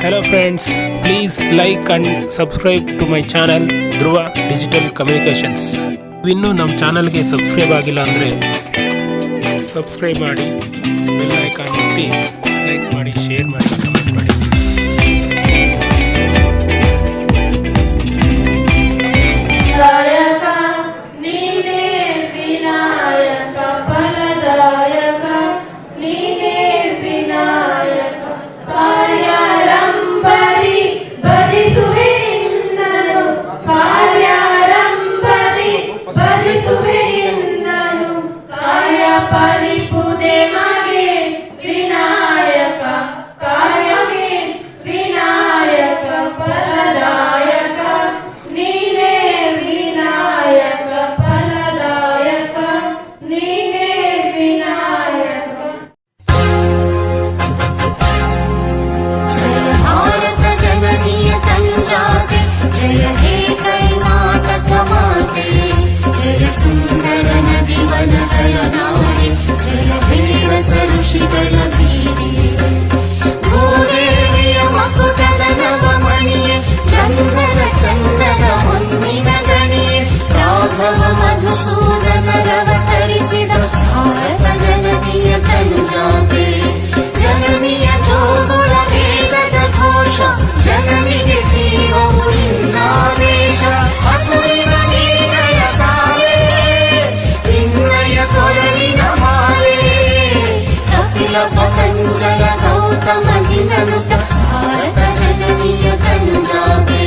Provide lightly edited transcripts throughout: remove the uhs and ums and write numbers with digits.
Hello friends, please like and subscribe to my channel Dhruva digital communications. ಇನ್ನೂ ನಮ್ಮ ಚಾನಲ್ಗೆ subscribe ಆಗಿಲ್ಲ ಅಂದರೆ ಸಬ್ಸ್ಕ್ರೈಬ್ ಮಾಡಿ, ಬೆಲ್ ಐಕಾನ್ ಒತ್ತಿ, ಲೈಕ್ ಮಾಡಿ, ಶೇರ್ ಮಾಡಿ, ಕಮೆಂಟ್ ಮಾಡಿ. जय हे कर्नाटक माते, जय सुंदर नदी वनगळ नाडे, जय हे रस ऋषिಗಳ ಬೀಡೆ. ಭೂದೇವಿಯ ಮಕುಟದ ನವಮಣಿಯೇ, ಗಂಧದ ಚಂದದ ಹೊನ್ನಿನ ಗಣಿಯೇ, ರಾಘವ ಮಧುಸೂದನರವತರಿಸಿದ ಭಾರತ ಜನನಿಯ ತಂಜಾತೆ. ಜನನಿಯ ಜೋಗುಳ ವೇದದ ಘೋಷ, ಜನನಿಗೆ ಜೀವವು ಇನ್ನಾವೇಶ. ಹಸುವಿನ ನೀಗಳ ಸಾಲೆ, ನಿನ್ನಯ ಕೊರಳಿನ ಮಾಲೆ. ಕಪಿಲ ಪತಂಜಲ ಗೌತಮ ಜಿನನುತ ಭಾರತ ಜನನಿಯ ತಂಜಾತೆ.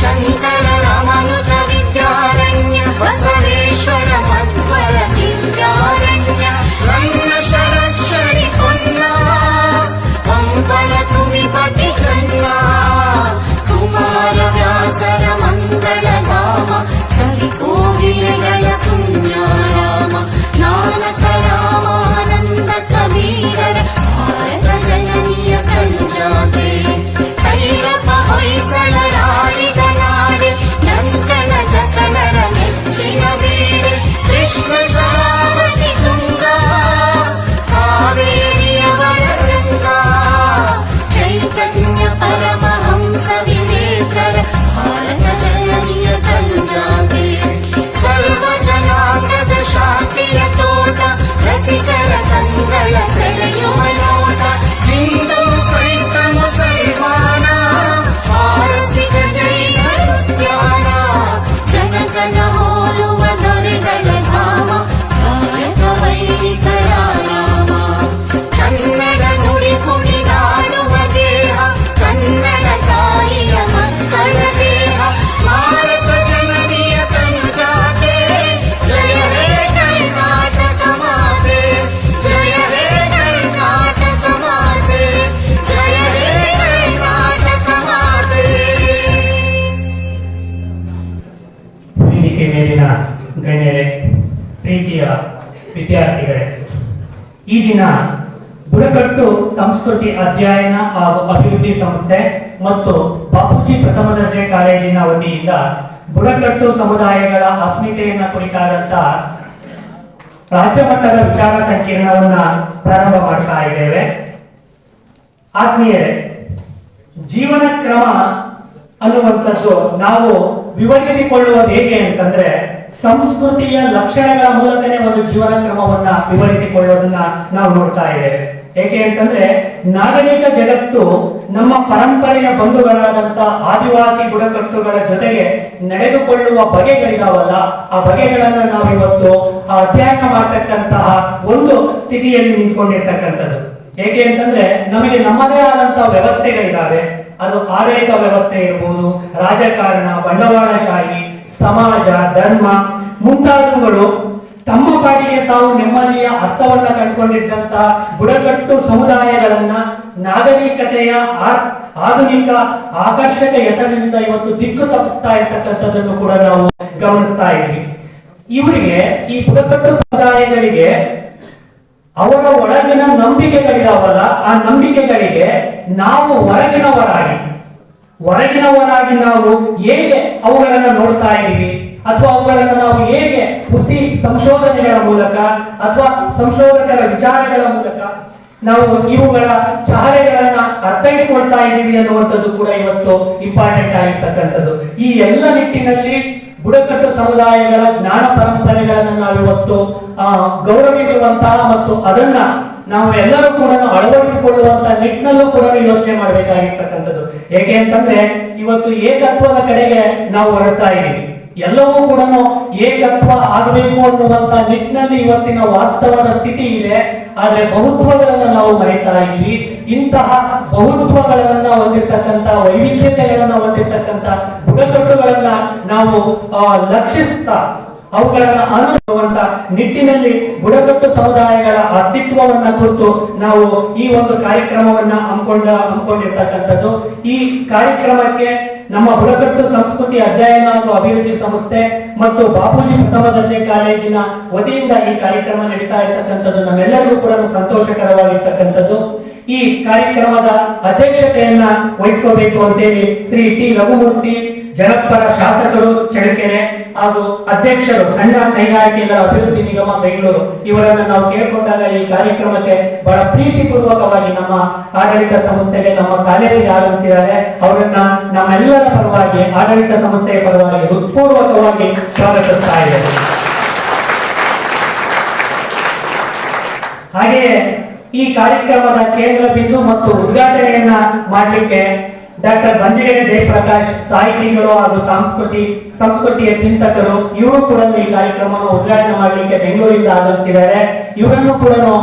ಶಂಕರ ರಾಮಾನುಜ ವಿದ್ಯಾರಣ್ಯ, ಬಸವೇಶ್ವರ ಮಧ್ವರ ದಿವ್ಯಾರಣ್ಯ. ನನ್ನ ಷಡಕ್ಷರಿ ಪೊನ್ನ, ಪಂಪನ ತುಮಿಪತಿ ಚನ್ನ. ಕುಮಾರ ವ್ಯಾಸರ ಮಂಗಳ ಧಾಮ, ಕವಿ ಕೋಗಿಲೆಗಳ ಪುಣ್ಯಾರಾಮ. ನಾನಕ ರಾಮಾನಂದ ಕಬೀರರ ಭಾರತ ಜನನಿಯ ತಂಜಾತೆ. ಭೈರಪ್ಪ ಹೊಯ್ಸಳರಾಡಿದ ನಾಡೆ, ನಂಕಣ ಜಕಣರ ನೆಚ್ಚಿನ ಬೀಡೆ. ಕೃಷ್ಣ ಶರಾವತಿ ತುಂಗಾ, ಕಾವೇರಿಯವರ ಗಂಗ. ಚೈತನ್ಯ ಪರಮಹಂಸ ವಿವೇಕರ ಭಾರತ ಜನನಿಯ ತಂಜಾತೆ. ಸರ್ವ ಜನಾಂಗದ ಶಾಂತಿಯ ತೋಟ, ರಸಿಕರ ಕಂಗಳ ಸೆಳೆಯುವ ನೋಟ. ಹಿಂದೂ ಕ್ರೈಸ್ತ ಮುಸಲ್ಮಾನ, ಪಾರಸಿಕ ಜೈನ ಉದ್ಯಾನ. ಜನಗಣ ಹೋಲುವ ದೊರೆಗಳ ಧಾಮ, ಭಾರತ ವೈದಿಕರ ರಾಮ. ಕನ್ನಡ ನುಡಿ ಕುಣಿದಾಡುವ ದೇಹ, ಕನ್ನಡ ತಾಯಿಯ ಮಕ್ಕಳ ದೇಹ. ಭಾರತ ಜನನಿಯ ತಂಜಾತೆ. ಜಯ ಹೇ ಕರ್ನಾಟಕ ಮಾತೆ, ಜಯ ಹೇ ಕರ್ನಾಟಕ ಮಾತೆ, ಜಯ ಹೇ ಕರ್ನಾಟಕ ಮಾತೆ. ವೇದಿಕೆ ಮೇಲಿನ ಗಣ್ಯರೇ, ಪ್ರೀತಿಯ ವಿದ್ಯಾರ್ಥಿಗಳೇ, ಈ ದಿನ ಬುಡಕಟ್ಟು ಸಂಸ್ಕೃತಿ ಅಧ್ಯಯನ ಹಾಗೂ ಅಭಿವೃದ್ಧಿ ಸಂಸ್ಥೆ ಮತ್ತು ಬಾಪೂಜಿ ಪ್ರಥಮ ದರ್ಜೆ ಕಾಲೇಜಿನ ವತಿಯಿಂದ ಬುಡಕಟ್ಟು ಸಮುದಾಯಗಳ ಅಸ್ಮಿತೆಯನ್ನ ಕುರಿತಾದಂತ ರಾಜ್ಯ ಮಟ್ಟದ ವಿಚಾರ ಸಂಕಿರಣವನ್ನ ಪ್ರಾರಂಭ ಮಾಡ್ತಾ ಇದ್ದೇವೆ. ಆತ್ಮೀಯರೇ, ಜೀವನ ಕ್ರಮ ಅನ್ನುವಂಥದ್ದು ನಾವು ವಿವರಿಸಿಕೊಳ್ಳುವುದು ಹೇಗೆ ಅಂತಂದ್ರೆ, ಸಂಸ್ಕೃತಿಯ ಲಕ್ಷಣಗಳ ಮೂಲಕನೇ ಒಂದು ಜೀವನ ಕ್ರಮವನ್ನ ವಿವರಿಸಿಕೊಳ್ಳೋದನ್ನ ನಾವು ನೋಡ್ತಾ ಇದ್ದೇವೆ. ಏಕೆ ಅಂತಂದ್ರೆ, ನಾಗರಿಕ ಜಗತ್ತು ನಮ್ಮ ಪರಂಪರೆಯ ಬಂಧುಗಳಾದಂತ ಆದಿವಾಸಿ ಬುಡಕಟ್ಟುಗಳ ಜೊತೆಗೆ ನಡೆದುಕೊಳ್ಳುವ ಬಗೆಗಳಿದಾವಲ್ಲ, ಆ ಬಗೆಗಳನ್ನ ನಾವಿವತ್ತು ಅಧ್ಯಯನ ಮಾಡತಕ್ಕಂತಹ ಒಂದು ಸ್ಥಿತಿಯಲ್ಲಿ ನಿಂತ್ಕೊಂಡಿರ್ತಕ್ಕಂಥದ್ದು. ಏಕೆ ಅಂತಂದ್ರೆ, ನಮಗೆ ನಮ್ಮದೇ ಆದಂತಹ ವ್ಯವಸ್ಥೆಗಳಿದಾವೆ. ಅದು ಆಡಳಿತ ವ್ಯವಸ್ಥೆ ಇರಬಹುದು, ರಾಜಕಾರಣ, ಬಂಡವಾಳಶಾಹಿ, ಸಮಾಜ, ಧರ್ಮ ಮುಂತಾದವುಗಳು ತಮ್ಮ ಪಾಡಿಗೆ ತಾವು ನೆಮ್ಮದಿಯ ಅರ್ಥವನ್ನ ಕಂಡುಕೊಂಡಿದ್ದಂತ ಬುಡಕಟ್ಟು ಸಮುದಾಯಗಳನ್ನ ನಾಗರಿಕತೆಯ ಆಧುನಿಕ ಆಕರ್ಷಕ ಹೆಸರಿನಿಂದ ಇವತ್ತು ದಿಕ್ಕು ತಪ್ಪಿಸ್ತಾ ಇರ್ತಕ್ಕಂಥದ್ದನ್ನು ಕೂಡ ನಾವು ಗಮನಿಸ್ತಾ ಇದ್ವಿ. ಇವರಿಗೆ, ಈ ಬುಡಕಟ್ಟು ಸಮುದಾಯಗಳಿಗೆ ಅವರ ಒಳಗಿನ ನಂಬಿಕೆಗಳಿದಾವಲ್ಲ, ಆ ನಂಬಿಕೆಗಳಿಗೆ ನಾವು ಹೊರಗಿನವರಾಗಿ ನಾವು ಹೇಗೆ ಅವುಗಳನ್ನ ನೋಡ್ತಾ ಇದ್ದೀವಿ, ಅಥವಾ ಅವುಗಳನ್ನು ನಾವು ಹೇಗೆ ಹುಸಿ ಸಂಶೋಧನೆಗಳ ಮೂಲಕ ಅಥವಾ ಸಂಶೋಧಕರ ವಿಚಾರಗಳ ಮೂಲಕ ನಾವು ಇವುಗಳ ಚಹರೆಗಳನ್ನ ಅರ್ಥೈಸ್ಕೊಳ್ತಾ ಇದ್ದೀವಿ ಅನ್ನುವಂಥದ್ದು ಕೂಡ ಇವತ್ತು ಇಂಪಾರ್ಟೆಂಟ್ ಆಗಿರ್ತಕ್ಕಂಥದ್ದು. ಈ ಎಲ್ಲ ನಿಟ್ಟಿನಲ್ಲಿ ಬುಡಕಟ್ಟು ಸಮುದಾಯಗಳ ಜ್ಞಾನ ಪರಂಪರೆಗಳನ್ನು ನಾವಿವತ್ತು ಗೌರವಿಸುವಂತಹ ಮತ್ತು ಅದನ್ನ ನಾವು ಎಲ್ಲರೂ ಕೂಡ ಅಳವಡಿಸಿಕೊಳ್ಳುವಂತ ನಿಟ್ಟಿನಲ್ಲೂ ಕೂಡ ಯೋಚನೆ ಮಾಡಬೇಕಾಗಿರ್ತಕ್ಕಂಥದ್ದು. ಏಕೆ ಅಂತಂದ್ರೆ ಇವತ್ತು ಏಕತ್ವದ ಕಡೆಗೆ ನಾವು ಹೊರಡ್ತಾ ಇದ್ದೀವಿ. ಎಲ್ಲವೂ ಕೂಡ ಏಕತ್ವ ಆಗಬೇಕು ಅನ್ನುವಂತ ನಿಟ್ಟಿನಲ್ಲಿ ಇವತ್ತಿನ ವಾಸ್ತವದ ಸ್ಥಿತಿ ಇದೆ. ಆದ್ರೆ ಬಹುತ್ವಗಳನ್ನ ನಾವು ಮರೆತಾ ಇದ್ದೀವಿ. ಇಂತಹ ಬಹುತ್ವಗಳನ್ನ ಹೊಂದಿರತಕ್ಕಂತ ವೈವಿಧ್ಯತೆಗಳನ್ನ ಹೊಂದಿರತಕ್ಕಂತ ಬುಡಕಟ್ಟುಗಳನ್ನ ನಾವು ಲಕ್ಷಿಸುತ್ತಾ ಅವುಗಳನ್ನ ಅನುಭವಿಸುವಂತ ನಿಟ್ಟಿನಲ್ಲಿ ಬುಡಕಟ್ಟು ಸಮುದಾಯಗಳ ಅಸ್ತಿತ್ವವನ್ನ ಕುರಿತು ನಾವು ಈ ಒಂದು ಕಾರ್ಯಕ್ರಮವನ್ನ ಹಮ್ಮಿಕೊಂಡಿರ್ತಕ್ಕಂಥದ್ದು. ಈ ಕಾರ್ಯಕ್ರಮಕ್ಕೆ ನಮ್ಮ ಬುಡಕಟ್ಟು ಸಂಸ್ಕೃತಿ ಅಧ್ಯಯನ ಹಾಗೂ ಅಭಿವೃದ್ಧಿ ಸಂಸ್ಥೆ ಮತ್ತು ಬಾಪೂಜಿ ಪ್ರಥಮ ದರ್ಜೆ ಕಾಲೇಜಿನ ವತಿಯಿಂದ ಈ ಕಾರ್ಯಕ್ರಮ ನಡೀತಾ ಇರತಕ್ಕಂಥದ್ದು ನಮ್ಮೆಲ್ಲರಿಗೂ ಕೂಡ ಸಂತೋಷಕರವಾಗಿರ್ತಕ್ಕಂಥದ್ದು. ಈ ಕಾರ್ಯಕ್ರಮದ ಅಧ್ಯಕ್ಷತೆಯನ್ನ ವಹಿಸ್ಕೋಬೇಕು ಅಂತೇಳಿ ಶ್ರೀ ಟಿ ರಘುಮೂರ್ತಿ ಜನಪರ ಶಾಸಕರು ಚಳ್ಳಕೆರೆ ಹಾಗೂ ಅಧ್ಯಕ್ಷರು ಸಣ್ಣ ಕೈಗಾರಿಕೆಗಳ ಅಭಿವೃದ್ಧಿ ನಿಗಮ ಬೆಂಗಳೂರು ಇವರನ್ನು ನಾವು ಕೇಳಿಕೊಂಡಾಗ ಈ ಕಾರ್ಯಕ್ರಮಕ್ಕೆ ಬಹಳ ಪ್ರೀತಿಪೂರ್ವಕವಾಗಿ ನಮ್ಮ ಆಡಳಿತ ಸಂಸ್ಥೆಗೆ ನಮ್ಮ ಕಾಲೇಜಿಗೆ ಆಗಮಿಸಿದ್ದಾರೆ. ಅವರನ್ನ ನಮ್ಮೆಲ್ಲರ ಪರವಾಗಿ ಆಡಳಿತ ಸಂಸ್ಥೆಯ ಪರವಾಗಿ ಹೃತ್ಪೂರ್ವಕವಾಗಿ ಸ್ವಾಗತಿಸ್ತಾ ಇದ್ದೇವೆ. ಹಾಗೆಯೇ ಈ ಕಾರ್ಯಕ್ರಮದ ಕೇಂದ್ರ ಬಿಂದು ಮತ್ತು ಉದ್ಘಾಟನೆಯನ್ನ ಮಾಡಲಿಕ್ಕೆ ಡಾಕ್ಟರ್ ಬಂಜಿಗೆರೆ ಜಯಪ್ರಕಾಶ್ ಸಾಹಿತಿಗಳು ಹಾಗೂ ಸಂಸ್ಕೃತಿಯ ಚಿಂತಕರು ಇವರು ಕೂಡ ಈ ಕಾರ್ಯಕ್ರಮವನ್ನು ಉದ್ಘಾಟನೆ ಮಾಡಲಿಕ್ಕೆ ಬೆಂಗಳೂರಿಂದ ಆಗಮಿಸಿದ್ದಾರೆ. ಇವರನ್ನು ಕೂಡ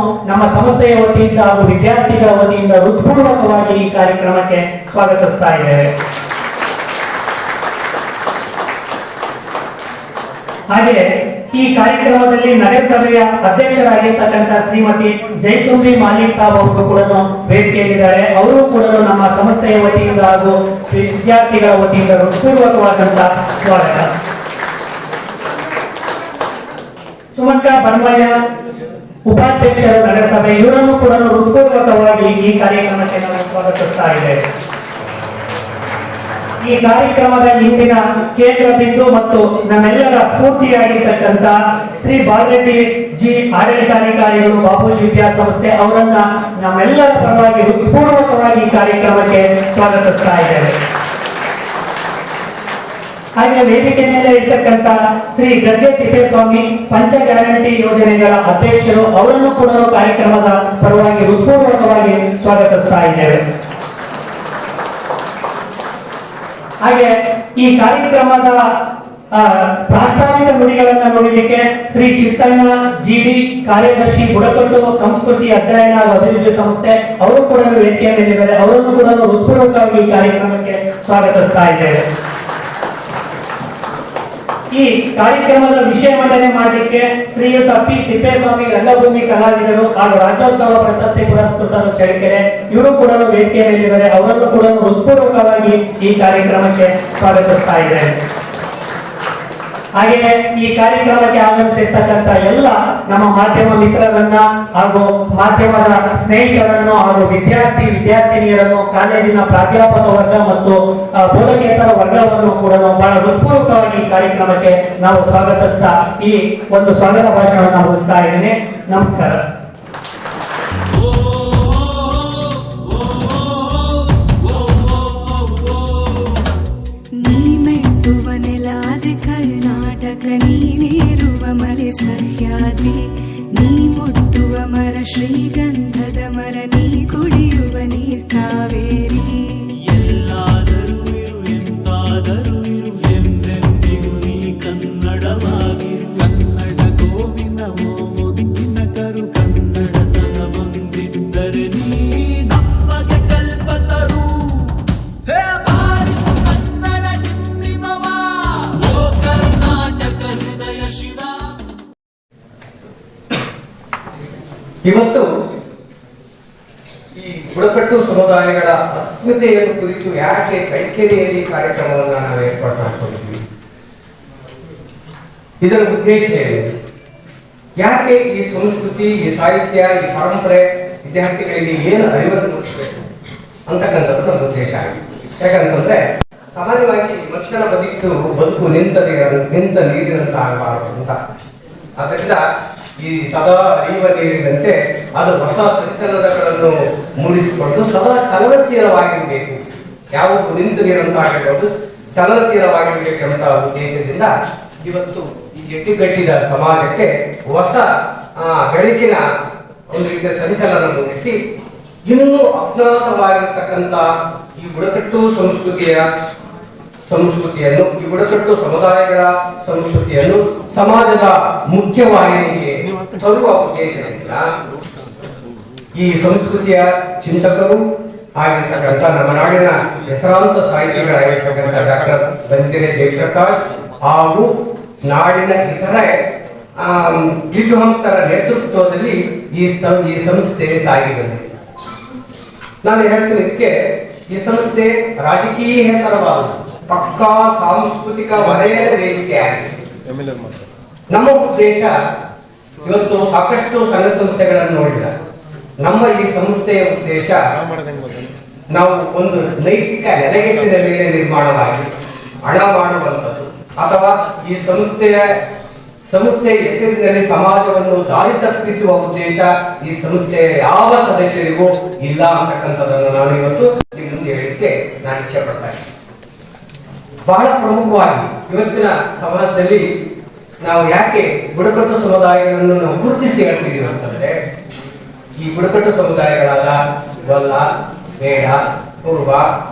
ನಮ್ಮ ಸಂಸ್ಥೆಯ ವತಿಯಿಂದ ಹಾಗೂ ವಿದ್ಯಾರ್ಥಿಗಳ ವತಿಯಿಂದ ಹೃತ್ಪೂರ್ವಕವಾಗಿ ಈ ಕಾರ್ಯಕ್ರಮಕ್ಕೆ ಸ್ವಾಗತಿಸ್ತಾ ಇದ್ದೇವೆ. ಹಾಗೆ ಈ ಕಾರ್ಯಕ್ರಮದಲ್ಲಿ ನಗರಸಭೆಯ ಅಧ್ಯಕ್ಷರಾಗಿರ್ತಕ್ಕಂಥ ಶ್ರೀಮತಿ ಜೈತುಂಬಿ ಮಾಲಿಕ್ ಸಾಬ್ ಅವರು ಕೂಡ ವೇದಿಕೆಯಲ್ಲಿದ್ದಾರೆ. ಅವರು ಕೂಡ ನಮ್ಮ ಸಂಸ್ಥೆಯ ವತಿಯಿಂದ ಹಾಗೂ ವಿದ್ಯಾರ್ಥಿಗಳ ವತಿಯಿಂದ ಹೃತ್ಪೂರ್ವಕವಾದಂತಹ ಸ್ವಾಗತ. ಸುಮಂತ ಬನ್ಮಯ್ಯ ಉಪಾಧ್ಯಕ್ಷರು ನಗರಸಭೆ ಇವರನ್ನು ಕೂಡ ಹೃತ್ಪೂರ್ವಕವಾಗಿ ಈ ಕಾರ್ಯಕ್ರಮಕ್ಕೆ ನಾವು ಸ್ವಾಗತಿಸ್ತಾ ಇದ್ದೇವೆ. ಈ ಕಾರ್ಯಕ್ರಮದ ಇಂದಿನ ಕೇಂದ್ರ ಬಿಂದು ಮತ್ತು ನಮ್ಮೆಲ್ಲರ ಸ್ಫೂರ್ತಿಯಾಗಿರ್ತಕ್ಕಂಥ ಶ್ರೀ ಬಾಲರೆಡ್ಡಿ ಜಿ ಆಡಳಿತಾಧಿಕಾರಿಗಳು ಬಾಪೂಜಿ ವಿದ್ಯಾಸಂಸ್ಥೆ ಅವರನ್ನ ನಮ್ಮೆಲ್ಲರ ಪರವಾಗಿ ಹೃತ್ಪೂರ್ವಕವಾಗಿ ಈ ಕಾರ್ಯಕ್ರಮಕ್ಕೆ ಸ್ವಾಗತಿಸ್ತಾ ಇದ್ದೇವೆ. ಹಾಗೆ ವೇದಿಕೆ ಮೇಲೆ ಇರ್ತಕ್ಕಂಥ ಶ್ರೀ ಗದ್ದೆ ತಿಪ್ಪೇಸ್ವಾಮಿ ಪಂಚ ಗ್ಯಾರಂಟಿ ಯೋಜನೆಗಳ ಅಧ್ಯಕ್ಷರು ಅವರನ್ನು ಕೂಡ ಕಾರ್ಯಕ್ರಮದ ಪರವಾಗಿ ಹೃತ್ಪೂರ್ವಕವಾಗಿ ಸ್ವಾಗತಿಸ್ತಾ ಇದ್ದೇವೆ. ಹಾಗೆ ಈ ಕಾರ್ಯಕ್ರಮದ ಪ್ರಾಸ್ತಾವಿಕ ನುಡಿಗಳನ್ನ ನೋಡಲಿಕ್ಕೆ ಶ್ರೀ ಚಿತ್ತಣ್ಣ ಜಿಡಿ ಕಾರ್ಯದರ್ಶಿ ಬುಡಕಟ್ಟು ಸಂಸ್ಕೃತಿ ಅಧ್ಯಯನ ಹಾಗೂ ಅಭಿವೃದ್ಧಿ ಸಂಸ್ಥೆ ಅವರು ಕೂಡ ವೇದಿಕೆಯ ಮೇಲಿದ್ದಾರೆ. ಅವರನ್ನು ಕೂಡ ಹೃತ್ಪೂರ್ವಕವಾಗಿ ಈ ಕಾರ್ಯಕ್ರಮಕ್ಕೆ ಸ್ವಾಗತಿಸ್ತಾ ಇದ್ದೇವೆ. ಈ ಕಾರ್ಯಕ್ರಮದ ವಿಷಯ ಮಂಡನೆ ಮಾಡಲಿಕ್ಕೆ ಶ್ರೀಯುತ ಪಿ ತಿಪ್ಪೇಸ್ವಾಮಿ ರಂಗಭೂಮಿ ಕಲಾವಿದರು ಹಾಗೂ ರಾಜ್ಯೋತ್ಸವ ಪ್ರಶಸ್ತಿ ಪುರಸ್ಕೃತರು ಚಳ್ಳಕೆರೆ ಇವರು ಕೂಡ ವೇದಿಕೆಯ ಮೇಲಿದ್ದಾರೆ. ಅವರನ್ನು ಕೂಡ ಹೃತ್ಪೂರ್ವಕವಾಗಿ ಈ ಕಾರ್ಯಕ್ರಮಕ್ಕೆ ಸ್ವಾಗತಿಸ್ತಾ ಇದ್ದೇವೆ. ಹಾಗೆಯೇ ಈ ಕಾರ್ಯಕ್ರಮಕ್ಕೆ ಆಗಮಿಸಿರ್ತಕ್ಕಂಥ ಎಲ್ಲ ನಮ್ಮ ಮಾಧ್ಯಮ ಮಿತ್ರರನ್ನ ಹಾಗೂ ಮಾಧ್ಯಮದ ಸ್ನೇಹಿತರನ್ನು ಹಾಗೂ ವಿದ್ಯಾರ್ಥಿನಿಯರನ್ನು ಕಾಲೇಜಿನ ಪ್ರಾಧ್ಯಾಪಕ ವರ್ಗ ಮತ್ತು ಬೋಧಕೇತರ ವರ್ಗವನ್ನು ಕೂಡ ಬಹಳ ಹೃತ್ಪೂರ್ವಕವಾಗಿ ಈ ಕಾರ್ಯಕ್ರಮಕ್ಕೆ ನಾವು ಸ್ವಾಗತಿಸ್ತಾ ಈ ಒಂದು ಸ್ವಾಗತ ಭಾಷಣವನ್ನು ಮುಗಿಸ್ತಾ ಇದ್ದೇನೆ. ನಮಸ್ಕಾರ. ನೀನೇರುವ ಮಲೆ ಸಹ್ಯಾದ್ರಿ ನೀ ಮುಟ್ಟುವ ಮರ ಶ್ರೀಗಂಧದ ಮರ ನೀ ಕುಡಿಯುವ ನೀರ್ ಕಾವೇರಿ. ಎಲ್ಲಾದರೂ ಇರು ಎಂತಾದರೂ ಇರು ಎಂದೆಂದಿಗೂ ನೀ ಕನ್ನಡವಾಗಿರು. ಕನ್ನಡ ಗೋವಿನ ಓ ಮುದ್ದಿನ ಕರು ಕನ್ನಡತನ ಬಂದಿದ್ದರೆ ನೀ ನಮಗೆ ಕಲ್ಪತರು. ಹೇ ಬಾರಿಸು ಕನ್ನಡ ನಿಮ್ಮಿಮವ ಓ ಕರ್ನಾಟಕ ಹೃದಯ ಶಿವ. ಇವತ್ತು ಈ ಬುಡಕಟ್ಟು ಸಮುದಾಯಗಳ ಅಸ್ಮಿತೆಯನ್ನು ಕುರಿತು ಯಾಕೆ ಚಳ್ಳಕೆರೆಯಲ್ಲಿ ಕಾರ್ಯಕ್ರಮವನ್ನು ನಾವು ಏರ್ಪಾಡು ಮಾಡಿಕೊಂಡಿದ್ವಿ, ಇದರ ಉದ್ದೇಶ ಏನು, ಯಾಕೆ ಈ ಸಂಸ್ಕೃತಿ, ಈ ಸಾಹಿತ್ಯ, ಈ ಪರಂಪರೆ ವಿದ್ಯಾರ್ಥಿಗಳಿಗೆ ಏನು ಅರಿವನ್ನು ಮೂಡಿಸಬೇಕು ಅಂತಕ್ಕಂಥದ್ದು ನಮ್ಮ ಉದ್ದೇಶ ಆಗಿದೆ. ಯಾಕಂತಂದ್ರೆ ಸಾಮಾನ್ಯವಾಗಿ ಮನುಷ್ಯನ ಬದುಕು ನಿಂತ ನೀರಿನಂತ ಆಗಬಾರದು ಅಂತ. ಆದ್ದರಿಂದ ಈ ಸದಾ ಅರಿಯುವ ನೀರಿನಂತೆ ಅದು ಹೊಸ ಸಂಚಲನಗಳನ್ನು ಮೂಡಿಸಿಕೊಂಡು ಸದಾ ಚಲನಶೀಲವಾಗಿರಬೇಕು. ಯಾವುದು ನಿಂತು ನೀರಂತಾಗಿರ್ಬೋದು, ಚಲನಶೀಲವಾಗಿರಬೇಕೆಂಬ ಉದ್ದೇಶದಿಂದ ಇವತ್ತು ಈ ಜಡ್ಡಿಗಟ್ಟಿದ ಸಮಾಜಕ್ಕೆ ಹೊಸ ಬೆಳಕಿನ ಒಂದು ರೀತಿಯ ಸಂಚಲನ ಮೂಡಿಸಿ ಇನ್ನೂ ಅಜ್ಞಾತವಾಗಿರ್ತಕ್ಕಂಥ ಈ ಬುಡಕಟ್ಟು ಸಂಸ್ಕೃತಿಯನ್ನು ಈ ಬುಡಕಟ್ಟು ಸಮುದಾಯಗಳ ಸಂಸ್ಕೃತಿಯನ್ನು ಸಮಾಜದ ಮುಖ್ಯವಾಹಿನಿಗೆ ತರುವ ಉದ್ದೇಶದಿಂದ ಈ ಸಂಸ್ಕೃತಿಯ ಚಿಂತಕರು ಆಗಿರ್ತಕ್ಕಂಥ ನಮ್ಮ ನಾಡಿನ ಹೆಸರಾಂತ ಸಾಹಿತಿಗಳಾಗಿರ್ತಕ್ಕಂಥ ಡಾಕ್ಟರ್ ಬಂದಿರೆ ಜಯಪ್ರಕಾಶ್ ಹಾಗೂ ನಾಡಿನ ಇತರೆ ವಿದ್ವಾಂಸರ ನೇತೃತ್ವದಲ್ಲಿ ಈ ಸಂಸ್ಥೆ ಸಾಗಿ ಬಂದಿದೆ. ನಾನು ಹೇಳ್ತೀನಿ, ಇದಕ್ಕೆ ಈ ಸಂಸ್ಥೆ ರಾಜಕೀಯೇತರವಾದ ಪಕ್ಕಾ ಸಾಂಸ್ಕೃತಿಕ ವಲಯದ ವೇದಿಕೆಯಾಗಿದೆ. ನಮ್ಮ ಉದ್ದೇಶ ಇವತ್ತು ಸಾಕಷ್ಟು ಸಂಘ ಸಂಸ್ಥೆಗಳನ್ನು ನೋಡಿಲ್ಲ. ನಮ್ಮ ಈ ಸಂಸ್ಥೆಯ ಉದ್ದೇಶ ನಾವು ಒಂದು ನೈತಿಕ ನೆಲೆಗಟ್ಟಿನ ಮೇಲೆ ನಿರ್ಮಾಣವಾಗಿ ಹಣ ಮಾಡುವಂಥದ್ದು ಅಥವಾ ಈ ಸಂಸ್ಥೆಯ ಹೆಸರಿನಲ್ಲಿ ಸಮಾಜವನ್ನು ದಾರಿ ತಪ್ಪಿಸುವ ಉದ್ದೇಶ ಈ ಸಂಸ್ಥೆಯ ಯಾವ ಸದಸ್ಯರಿಗೂ ಇಲ್ಲ ಅಂತಕ್ಕಂಥದ್ದನ್ನು ನಾನು ಇವತ್ತು ಹೇಳಲಿಕ್ಕೆ ನಾನು ಇಚ್ಛೆ ಪಡ್ತೇನೆ. ಬಹಳ ಪ್ರಮುಖವಾಗಿ ಇವತ್ತಿನ ಸಮಾಜದಲ್ಲಿ ನಾವು ಯಾಕೆ ಬುಡಕಟ್ಟು ಸಮುದಾಯಗಳನ್ನು ನಾವು ಗುರುತಿಸಿ ಹೇಳ್ತೀವಿ ಅಂತಂದ್ರೆ, ಈ ಬುಡಕಟ್ಟು ಸಮುದಾಯಗಳಾದ ಗೊಲ್ಲ, ಬೇಡ, ಕುರುಬ,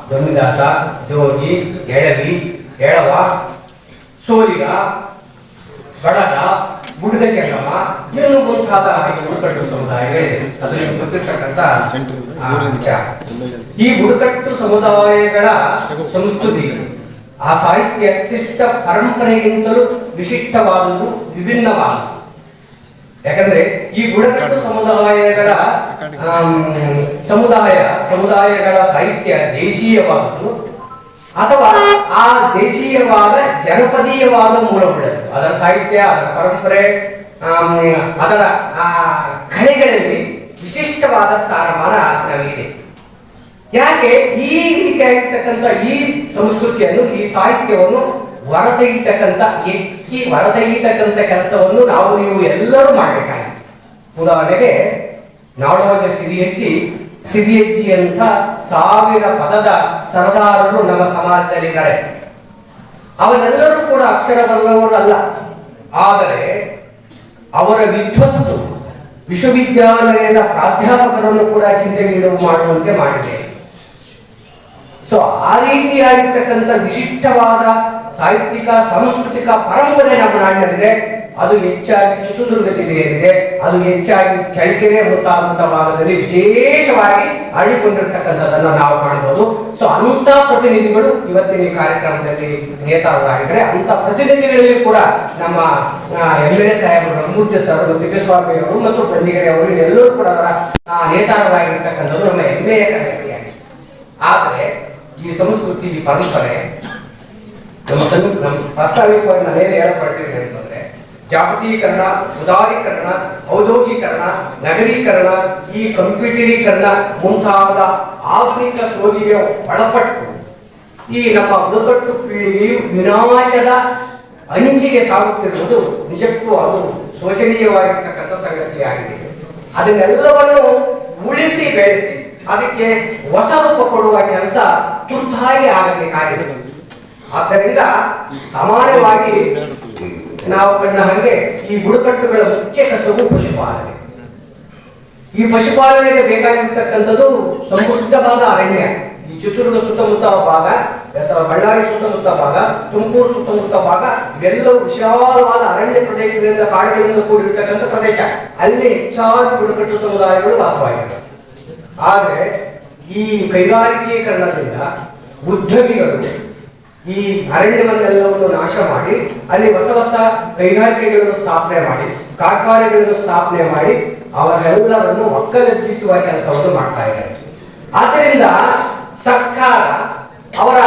ದೊಮ್ಮಿದಾಸ, ಜೋಗಿ, ಎಳವಿ, ಎಳವ, ಸೋಲಿಗ, ಬಡಗ, ಬುಡಗ ಚೆನ್ನಮ್ಮ ಇನ್ನು ಮುಂತಾದ ಬುಡಕಟ್ಟು ಸಮುದಾಯಗಳಿವೆ. ಅದನ್ನು ಗೊತ್ತಿರ್ತಕ್ಕಂಥ ವಿಚಾರ. ಈ ಬುಡಕಟ್ಟು ಸಮುದಾಯಗಳ ಸಂಸ್ಕೃತಿ ಆ ಸಾಹಿತ್ಯ ಶಿಷ್ಟ ಪರಂಪರೆಗಿಂತಲೂ ವಿಶಿಷ್ಟವಾದದ್ದು, ವಿಭಿನ್ನವಾದದ್ದು. ಯಾಕಂದ್ರೆ ಈ ಬುಡಕಟ್ಟು ಸಮುದಾಯಗಳ ಸಾಹಿತ್ಯ ದೇಶೀಯವಾದದ್ದು ಅಥವಾ ಆ ದೇಶೀಯವಾದ ಜನಪದೀಯವಾದ ಮೂಲವುಳ್ಳದ್ದು. ಅದರ ಸಾಹಿತ್ಯ, ಅದರ ಪರಂಪರೆ, ಅದರ ಕಲೆಗಳಲ್ಲಿ ವಿಶಿಷ್ಟವಾದ ಸ್ಥಾನಮಾನ ನಮಗಿದೆ. ಯಾಕೆ ಈ ರೀತಿಯಾಗಿರ್ತಕ್ಕಂಥ ಈ ಸಂಸ್ಕೃತಿಯನ್ನು, ಈ ಸಾಹಿತ್ಯವನ್ನು ಹೊರತೆಗೆಯತಕ್ಕಂಥ ಕೆಲಸವನ್ನು ನೀವು ಎಲ್ಲರೂ ಮಾಡಬೇಕಾಗಿದೆ. ಉದಾಹರಣೆಗೆ ನಾಡೋಜ ಸಿರಿಯಜ್ಜಿ ಅಂತ 1000 ಪದದ ಸರದಾರರು ನಮ್ಮ ಸಮಾಜದಲ್ಲಿದ್ದಾರೆ. ಅವರೆಲ್ಲರೂ ಕೂಡ ಅಕ್ಷರವಲ್ಲವರಲ್ಲ, ಆದರೆ ಅವರ ವಿದ್ವತ್ತು ವಿಶ್ವವಿದ್ಯಾಲಯದ ಪ್ರಾಧ್ಯಾಪಕರನ್ನು ಕೂಡ ಚಿಂತೆಗೆ ಮಾಡುವಂತೆ ಮಾಡಿದೆ. ಸೊ ಆ ರೀತಿಯಾಗಿರ್ತಕ್ಕಂಥ ವಿಶಿಷ್ಟವಾದ ಸಾಹಿತ್ಯಿಕ ಸಾಂಸ್ಕೃತಿಕ ಪರಂಪರೆ ನಮ್ಮ ನಾಡಿನಲ್ಲಿದೆ. ಅದು ಹೆಚ್ಚಾಗಿ ಚಿತ್ರದುರ್ಗ ಜಿಲ್ಲೆಯಲ್ಲಿದೆ. ಅದು ಹೆಚ್ಚಾಗಿ ಚಳ್ಳಕೆರೆ ಮುಂತಾದಂಥ ಭಾಗದಲ್ಲಿ ವಿಶೇಷವಾಗಿ ಹರಡಿಕೊಂಡಿರ್ತಕ್ಕಂಥದ್ದನ್ನು ನಾವು ಕಾಣಬಹುದು. ಸೊ ಅಂತ ಪ್ರತಿನಿಧಿಗಳು ಇವತ್ತಿನ ಈ ಕಾರ್ಯಕ್ರಮದಲ್ಲಿ ನೇತಾರರಾಗಿದ್ದಾರೆ. ಅಂತ ಪ್ರತಿನಿಧಿಗಳಲ್ಲಿ ಕೂಡ ನಮ್ಮ MLA ಸಾಹೇಬರು, ರಘುಮೂರ್ತಿ ಸರ್, ತಿಪ್ಪೇಸ್ವಾಮಿ ಅವರು ಮತ್ತು ಬಂಜಿಗೆರೆ ಅವರು ಎಲ್ಲರೂ ಕೂಡ ಅವರ ನೇತಾರರಾಗಿರ್ತಕ್ಕಂಥದ್ದು ನಮ್ಮ ಹೆಮ್ಮೆಯ ಸಂಗತಿಯಾಗಿದೆ. ಆದರೆ ಈ ಸಂಸ್ಕೃತಿ, ಈ ಪರಂಪರೆ ನಮ್ಮ ಪ್ರಾಸ್ತಾವಿಕವಾಗಿ ನಾನೇನು ಹೇಳಲ್ಪಟ್ಟಿದ್ದೇನೆ ಅಂತಂದ್ರೆ, ಜಾಗತೀಕರಣ, ಉದಾರೀಕರಣ, ಔದ್ಯೋಗೀಕರಣ, ನಗರೀಕರಣ, ಈ ಕಂಪ್ಯೂಟರೀಕರಣ ಮುಂತಾದ ಆಧುನಿಕ ಸೋಗಿಗೆ ಒಳಪಟ್ಟು ಈ ನಮ್ಮ ಬುಡಕಟ್ಟು ಪೀಳಿಗೆಯು ವಿನಾಶದ ಅಂಚಿಗೆ ಸಾಗುತ್ತಿರುವುದು ನಿಜಕ್ಕೂ ಅದು ಶೋಚನೀಯವಾಗಿರ್ತಕ್ಕಂಥ ಸಂಗತಿಯಾಗಿದೆ. ಅದನ್ನೆಲ್ಲವನ್ನು ಉಳಿಸಿ ಬೆಳೆಸಿ ಅದಕ್ಕೆ ಹೊಸ ರೂಪ ಕೊಡುವ ಕೆಲಸ ತುರ್ತಾಗಿ ಆಗಬೇಕಾಗಿದೆ. ಆದ್ದರಿಂದ ಸಾಮಾನ್ಯವಾಗಿ ನಾವು ಕಂಡ ಹಾಗೆ ಈ ಬುಡಕಟ್ಟುಗಳ ಮುಖ್ಯ ಕಸುಬು ಪಶುಪಾಲನೆ. ಈ ಪಶುಪಾಲನೆಗೆ ಬೇಕಾಗಿರ್ತಕ್ಕಂಥದ್ದು ಸಮೃದ್ಧವಾದ ಅರಣ್ಯ. ಈ ಚಿತ್ರದುರ್ಗ ಸುತ್ತಮುತ್ತ ಭಾಗ ಅಥವಾ ಬಳ್ಳಾರಿ ಸುತ್ತಮುತ್ತ ಭಾಗ, ತುಮಕೂರು ಸುತ್ತಮುತ್ತ ಭಾಗ ಇವೆಲ್ಲವೂ ವಿಶಾಲವಾದ ಅರಣ್ಯ ಪ್ರದೇಶಗಳಿಂದ, ಕಾಡುಗಳಿಂದ ಕೂಡಿರ್ತಕ್ಕಂಥ ಪ್ರದೇಶ. ಅಲ್ಲಿ ಹೆಚ್ಚಾಗಿ ಬುಡಕಟ್ಟು ಸಮುದಾಯಗಳು ವಾಸವಾಗಿವೆ. ಆದರೆ ಈ ಕೈಗಾರಿಕೀಕರಣದಿಂದ ಉದ್ಯಮಿಗಳು ಈ ಅರಣ್ಯವನ್ನೆಲ್ಲವನ್ನು ನಾಶ ಮಾಡಿ ಅಲ್ಲಿ ಹೊಸ ಕೈಗಾರಿಕೆಗಳನ್ನು ಸ್ಥಾಪನೆ ಮಾಡಿ, ಕಾರ್ಖಾನೆಗಳನ್ನು ಸ್ಥಾಪನೆ ಮಾಡಿ ಅವರೆಲ್ಲವನ್ನು ಒಕ್ಕಲೆಬ್ಬಿಸುವ ಕೆಲಸವನ್ನು ಮಾಡ್ತಾ ಇದ್ದಾರೆ. ಆದ್ದರಿಂದ ಸರ್ಕಾರ ಅವರ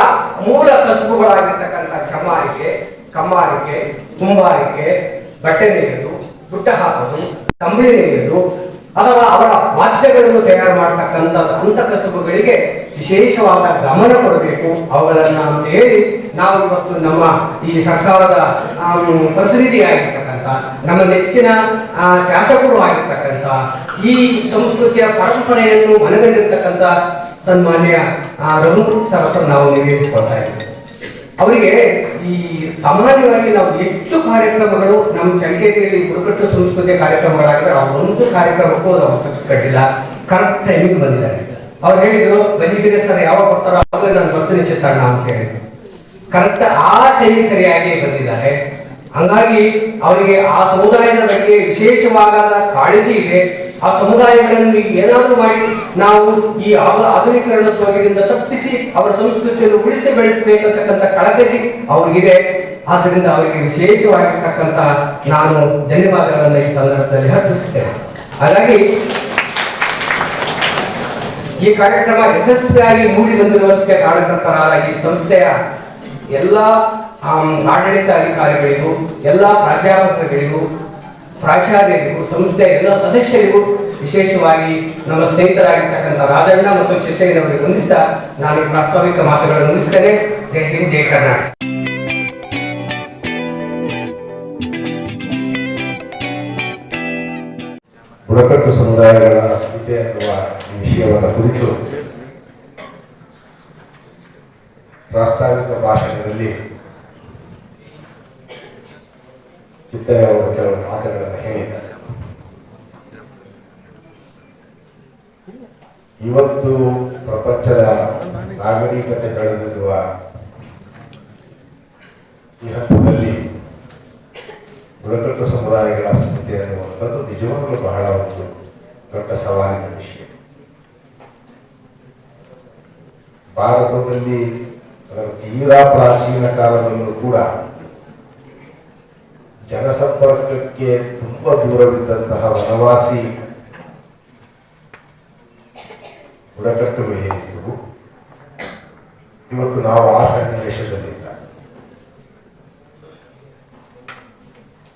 ಮೂಲ ಕಸುಬುಗಳಾಗಿರ್ತಕ್ಕಂಥ ಚಮ್ಮಾರಿಕೆ, ಕಮ್ಮಾರಿಕೆ, ಕುಂಬಾರಿಕೆ, ಬಟ್ಟೆ ನೇಯೋದು, ಬುಟ್ಟ ಹಾಕೋದು, ಕಂಬಳಿ ನೇಯೋದು ಅಥವಾ ಅವರ ವಾದ್ಯಗಳನ್ನು ತಯಾರು ಮಾಡತಕ್ಕಂಥ ಅಂತ ಕಸುಬುಗಳಿಗೆ ವಿಶೇಷವಾದ ಗಮನ ಕೊಡಬೇಕು ಅವುಗಳನ್ನ ಅಂತ ಹೇಳಿ ನಾವು ಇವತ್ತು ನಮ್ಮ ಈ ಸರ್ಕಾರದ ಪ್ರತಿನಿಧಿಯಾಗಿರ್ತಕ್ಕಂಥ ಆಗಿರ್ತಕ್ಕಂಥ ನಮ್ಮ ನೆಚ್ಚಿನ ಶಾಸಕರು ಆಗಿರ್ತಕ್ಕಂಥ ಈ ಸಂಸ್ಕೃತಿಯ ಪರಂಪರೆಯನ್ನು ಮನಗಂಡಿರ್ತಕ್ಕಂಥ ಸನ್ಮಾನ್ಯ ರಘುಮೂರ್ತಿ ಸರ್ ಹತ್ರ ನಾವು ನಿವೇದಿಸಿಕೊಳ್ತಾ ಇದ್ದೀವಿ. ಅವರಿಗೆ ಈ ಸಾಮಾನ್ಯವಾಗಿ ನಾವು ಹೆಚ್ಚು ಕಾರ್ಯಕ್ರಮಗಳು ನಮ್ಮ ಚಳಿಕೆಯಲ್ಲಿ ಬುಡಕಟ್ಟು ಸಂಸ್ಕೃತಿಯ ಕಾರ್ಯಕ್ರಮಗಳಾಗಿದ್ರೆ ಅವ್ರು ಒಂದು ಕಾರ್ಯಕ್ರಮಕ್ಕೂ ನಾವು ತಪ್ಪಿಸ್ಕೊಂಡಿಲ್ಲ, ಕರೆಕ್ಟ್ ಟೈಮಿಗೆ ಬಂದಿದ್ದಾರೆ. ಅವ್ರು ಹೇಳಿದ್ರು ಬಂಜಿಗಿದೆ ಸರ್ ಯಾವಾಗ ಬರ್ತಾರೋ ಅವಾಗ ನಾನು ಬರ್ತೀನಿ ಚಿತ್ರಣ್ಣ ಅಂತ ಹೇಳಿದ್ರು. ಕರೆಕ್ಟ್ ಆ ಟೈಮಿಗೆ ಸರಿಯಾಗಿ ಬಂದಿದ್ದಾರೆ. ಹಂಗಾಗಿ ಅವರಿಗೆ ಆ ಸಮುದಾಯದ ಬಗ್ಗೆ ವಿಶೇಷವಾದ ಕಾಳಜಿ ಇದೆ. ಆ ಸಮುದಾಯಗಳನ್ನು ಏನಾದರೂ ಮಾಡಿ ನಾವು ಈ ಆಧುನೀಕರಣ ಸೋಗಿನಿಂದ ತಪ್ಪಿಸಿ ಅವರ ಸಂಸ್ಕೃತಿಯನ್ನು ಉಳಿಸಿ ಬೆಳೆಸಬೇಕಂತಕ್ಕಂಥ ಕಳಕಳಿ ಅವ್ರಿಗಿದೆ. ಆದ್ದರಿಂದ ಅವರಿಗೆ ವಿಶೇಷವಾಗಿರ್ತಕ್ಕಂಥ ನಾನು ಧನ್ಯವಾದಗಳನ್ನು ಈ ಸಂದರ್ಭದಲ್ಲಿ ಅರ್ಪಿಸುತ್ತೇನೆ. ಹಾಗಾಗಿ ಈ ಕಾರ್ಯಕ್ರಮ ಯಶಸ್ವಿಯಾಗಿ ಮೂಡಿ ಬಂದಿರುವುದಕ್ಕೆ ಕಾರಣಕರ್ತರಾದ ಈ ಸಂಸ್ಥೆಯ ಎಲ್ಲ ಆಡಳಿತ ಅಧಿಕಾರಿಗಳಿಗೂ, ಎಲ್ಲ ಪ್ರಾಧ್ಯಾಪಕರಿಗೂ, ಪ್ರಾಚಾರ್ಯರಿಗೂ, ಸಂಸ್ಥೆಯ ಎಲ್ಲ ಸದಸ್ಯರಿಗೂ, ವಿಶೇಷವಾಗಿ ನಮ್ಮ ಸ್ನೇಹಿತರಾಗಿರ್ತಕ್ಕಂಥ ರಾಜಣ್ಣ ಮತ್ತು ಚಿತ್ತಯ್ಯನವರಿಗೆ ವಂದಿಸ್ತಾ ನಾನು ಪ್ರಾಸ್ತಾವಿಕ ಮಾತುಗಳನ್ನು ಮುಗಿಸ್ತೇನೆ. ಜೈ ಹಿಂದ್, ಜೈ ಕರ್ನಾಟಕ. ಬುಡಕಟ್ಟು ಸಮುದಾಯಗಳ ಅಸ್ಮಿತೆ ಎನ್ನುವ ವಿಷಯವನ್ನು ಕುರಿತು ಪ್ರಾಸ್ತಾವಿಕ ಭಾಷಣದಲ್ಲಿ ಚಿತ್ತಯ್ಯ ಅವರು ಕೆಲವು ಮಾತುಗಳನ್ನು ಹೇಳಿದ್ದಾರೆ. ಇವತ್ತು ಪ್ರಪಂಚದ ನಾಗರಿಕತೆ ಬೆಳೆದಿರುವ ಈ ಹಂತದಲ್ಲಿ ಬುಡಕಟ್ಟು ಸಮುದಾಯಗಳ ಅಸ್ಮಿತೆ ಅನ್ನುವಂಥದ್ದು ನಿಜವಾಗಲೂ ಬಹಳ ಒಂದು ದೊಡ್ಡ ಸವಾಲಿನ ವಿಷಯ. ಭಾರತದಲ್ಲಿ ತೀರಾ ಪ್ರಾಚೀನ ಕಾಲದಲ್ಲೂ ಕೂಡ ಜನಸಂಪರ್ಕಕ್ಕೆ ತುಂಬಾ ದೂರವಿದ್ದಂತಹ ವನವಾಸಿ ಬುಡಕಟ್ಟುಗಳು ಏನಿದ್ದವು, ಇವತ್ತು ನಾವು ಆ ಸನ್ನಿವೇಶದಲ್ಲಿಲ್ಲ.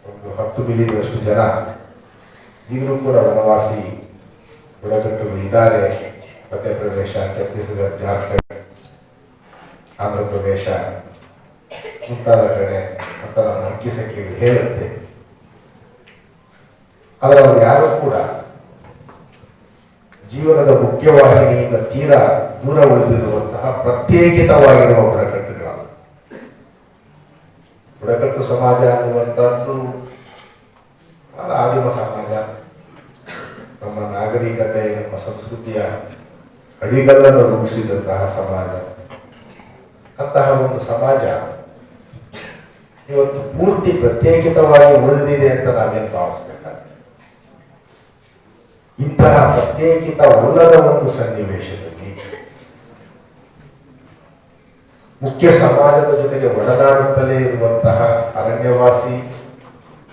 ಒಂದು 10 ಮಿಲಿಯನಷ್ಟು ಜನ ಈಗಲೂ ಕೂಡ ವನವಾಸಿ ಬುಡಕಟ್ಟುಗಳು ಇದ್ದಾರೆ. ಮಧ್ಯಪ್ರದೇಶ, ಛತ್ತೀಸ್ಗಢ, ಜಾರ್ಖಂಡ್, ಆಂಧ್ರ ಪ್ರದೇಶ ಮುಂತಾದ ಕಡೆ ಅಂತ ನಮ್ಮ ಅಂಕಿ ಸಂಖ್ಯೆಗಳು ಹೇಳುತ್ತೆ. ಆದರೆ ಅವರು ಯಾರು ಕೂಡ ಜೀವನದ ಮುಖ್ಯವಾಹಿನಿಯಿಂದ ತೀರಾ ದೂರ ಉಳಿದಿರುವಂತಹ ಪ್ರತ್ಯೇಕಿತವಾಗಿರುವ ಬುಡಕಟ್ಟುಗಳು. ಬುಡಕಟ್ಟು ಸಮಾಜ ಅನ್ನುವಂಥದ್ದು ಆದಿಮ ಸಮಾಜ, ನಮ್ಮ ನಾಗರಿಕತೆ, ನಮ್ಮ ಸಂಸ್ಕೃತಿಯ ಅಡಿಗಲ್ಲನ್ನು ರೂಪಿಸಿದಂತಹ ಸಮಾಜ. ಅಂತಹ ಒಂದು ಸಮಾಜ ಇವತ್ತು ಪೂರ್ತಿ ಪ್ರತ್ಯೇಕಿತವಾಗಿ ಉಳಿದಿದೆ ಅಂತ ನಾವೇನು ಭಾವಿಸ್ಬೇಕಾಗ್ತದೆ. ಇಂತಹ ಪ್ರತ್ಯೇಕಿತವಲ್ಲದ ಒಂದು ಸನ್ನಿವೇಶದಲ್ಲಿ ಮುಖ್ಯ ಸಮಾಜದ ಜೊತೆಗೆ ಒಡನಾಡುತ್ತಲೇ ಇರುವಂತಹ ಅರಣ್ಯವಾಸಿ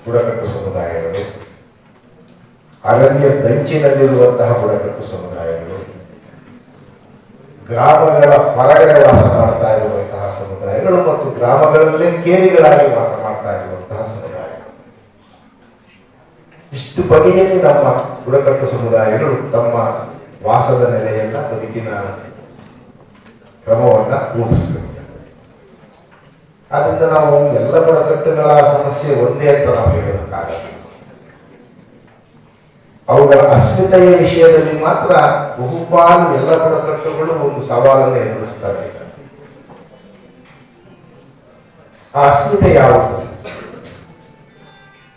ಬುಡಕಟ್ಟು ಸಮುದಾಯಗಳು, ಅರಣ್ಯ ದಂಚಿನಲ್ಲಿರುವಂತಹ ಬುಡಕಟ್ಟು ಸಮುದಾಯಗಳು, ಗ್ರಾಮಗಳ ಹೊರಗಡೆ ವಾಸ ಮಾಡ್ತಾ ಇರುವಂತಹ ಸಮುದಾಯಗಳು ಮತ್ತು ಗ್ರಾಮಗಳಲ್ಲೇ ಕೇರಿಗಳಾಗಿ ವಾಸ ಮಾಡ್ತಾ ಇರುವಂತಹ ಸಮುದಾಯಗಳು. ಇಷ್ಟು ಬಗೆಯಲ್ಲಿ ನಮ್ಮ ಬುಡಕಟ್ಟು ಸಮುದಾಯಗಳು ತಮ್ಮ ವಾಸದ ನೆಲೆಯನ್ನ, ಬದುಕಿನ ಕ್ರಮವನ್ನ ರೂಪಿಸಬೇಕು. ಆದ್ರಿಂದ ನಾವು ಎಲ್ಲ ಬುಡಕಟ್ಟುಗಳ ಸಮಸ್ಯೆ ಒಂದೇ ಅಂತ ನಾವು ಹೇಳೋದಕ್ಕಾಗಲ್ಲ. ಅವುಗಳ ಅಸ್ಮಿತೆಯ ವಿಷಯದಲ್ಲಿ ಮಾತ್ರ ಬಹುಪಾಲು ಎಲ್ಲ ಬುಡಕಟ್ಟುಗಳು ಒಂದು ಸವಾಲನ್ನು ಎದುರಿಸ್ತಾರೆ. ಆ ಅಸ್ಮಿತೆ ಯಾವುದು?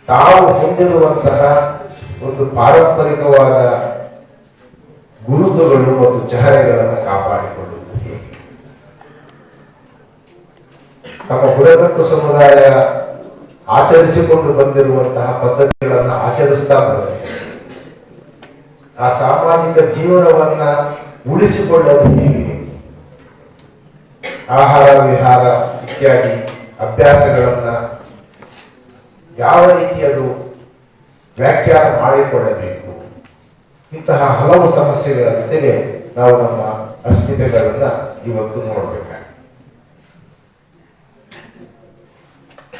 ತಾವು ಹೊಂದಿರುವಂತಹ ಒಂದು ಪಾರಂಪರಿಕವಾದ ಗುರುತುಗಳು ಮತ್ತು ಚಹರೆಗಳನ್ನು ಕಾಪಾಡಿಕೊಳ್ಳುವುದು ಹೇಗೆ? ನಮ್ಮ ಬುಡಕಟ್ಟು ಸಮುದಾಯ ಆಚರಿಸಿಕೊಂಡು ಬಂದಿರುವಂತಹ ಪದ್ಧತಿಗಳನ್ನು ಆಚರಿಸ್ತಾ ಬರಬೇಕು. ಆ ಸಾಮಾಜಿಕ ಜೀವನವನ್ನ ಉಳಿಸಿಕೊಳ್ಳೋದು ಹೇಗೆ? ಆಹಾರ ವಿಹಾರ ಇತ್ಯಾದಿ ಅಭ್ಯಾಸಗಳನ್ನ ಯಾವ ರೀತಿಯದು ವ್ಯಾಖ್ಯಾನ ಮಾಡಿಕೊಳ್ಳಬೇಕು? ಇಂತಹ ಹಲವು ಸಮಸ್ಯೆಗಳ ಜೊತೆಗೆ ನಾವು ನಮ್ಮ ಅಸ್ಮಿತೆಗಳನ್ನ ಇವತ್ತು ನೋಡಬೇಕಾಗಿದೆ.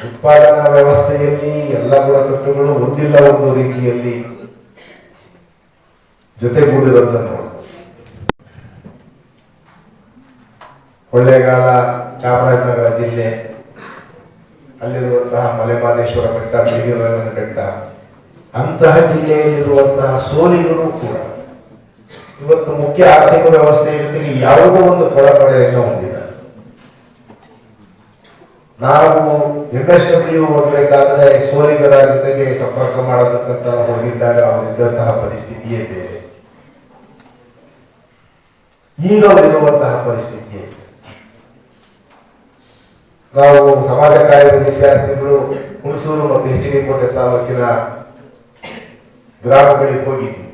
ಉತ್ಪಾದನಾ ವ್ಯವಸ್ಥೆಯಲ್ಲಿ ಎಲ್ಲ ಬುಡಕಟ್ಟುಗಳು ಒಂದಿಲ್ಲ ಒಂದು ರೀತಿಯಲ್ಲಿ ಜೊತೆಗೂಡಿರೋದನ್ನು ನೋಡಬಹುದು. ಕೊಳ್ಳೇಗಾಲ, ಚಾಮರಾಜನಗರ ಜಿಲ್ಲೆ ಅಲ್ಲಿರುವಂತಹ ಮಲೆಮಹದೇಶ್ವರ ಬೆಟ್ಟ, ಬಿಳಿಗಿರಿರಂಗನ ಬೆಟ್ಟ, ಅಂತಹ ಜಿಲ್ಲೆಯಲ್ಲಿರುವಂತಹ ಸೋಲಿಗರು ಕೂಡ ಇವತ್ತು ಮುಖ್ಯ ಆರ್ಥಿಕ ವ್ಯವಸ್ಥೆಯ ಜೊತೆಗೆ ಯಾವುದೋ ಒಂದು ಕೊಳಪಡೆಯನ್ನು ಹೊಂದಿದ್ದಾರೆ. ನಾವು MSW ಹೋಗ್ಬೇಕಾದ್ರೆ ಸೋಲಿಗರ ಜೊತೆಗೆ ಸಂಪರ್ಕ ಮಾಡೋದಕ್ಕಂತ ಹೋಗಿದ್ದಾಗ ಅವರಿದ್ದಂತಹ ಪರಿಸ್ಥಿತಿಯೇ ಬೇರೆ, ಈಗ ಅವರಿರುವಂತಹ ಪರಿಸ್ಥಿತಿಯೇ. ನಾವು ಸಮಾಜ ಕಾರ್ಯದ ವಿದ್ಯಾರ್ಥಿಗಳು ಹುಣಸೂರು ಮತ್ತು HDಕೋಟೆ ತಾಲೂಕಿನ ಗ್ರಾಮಗಳಿಗೆ ಹೋಗಿದ್ವಿ.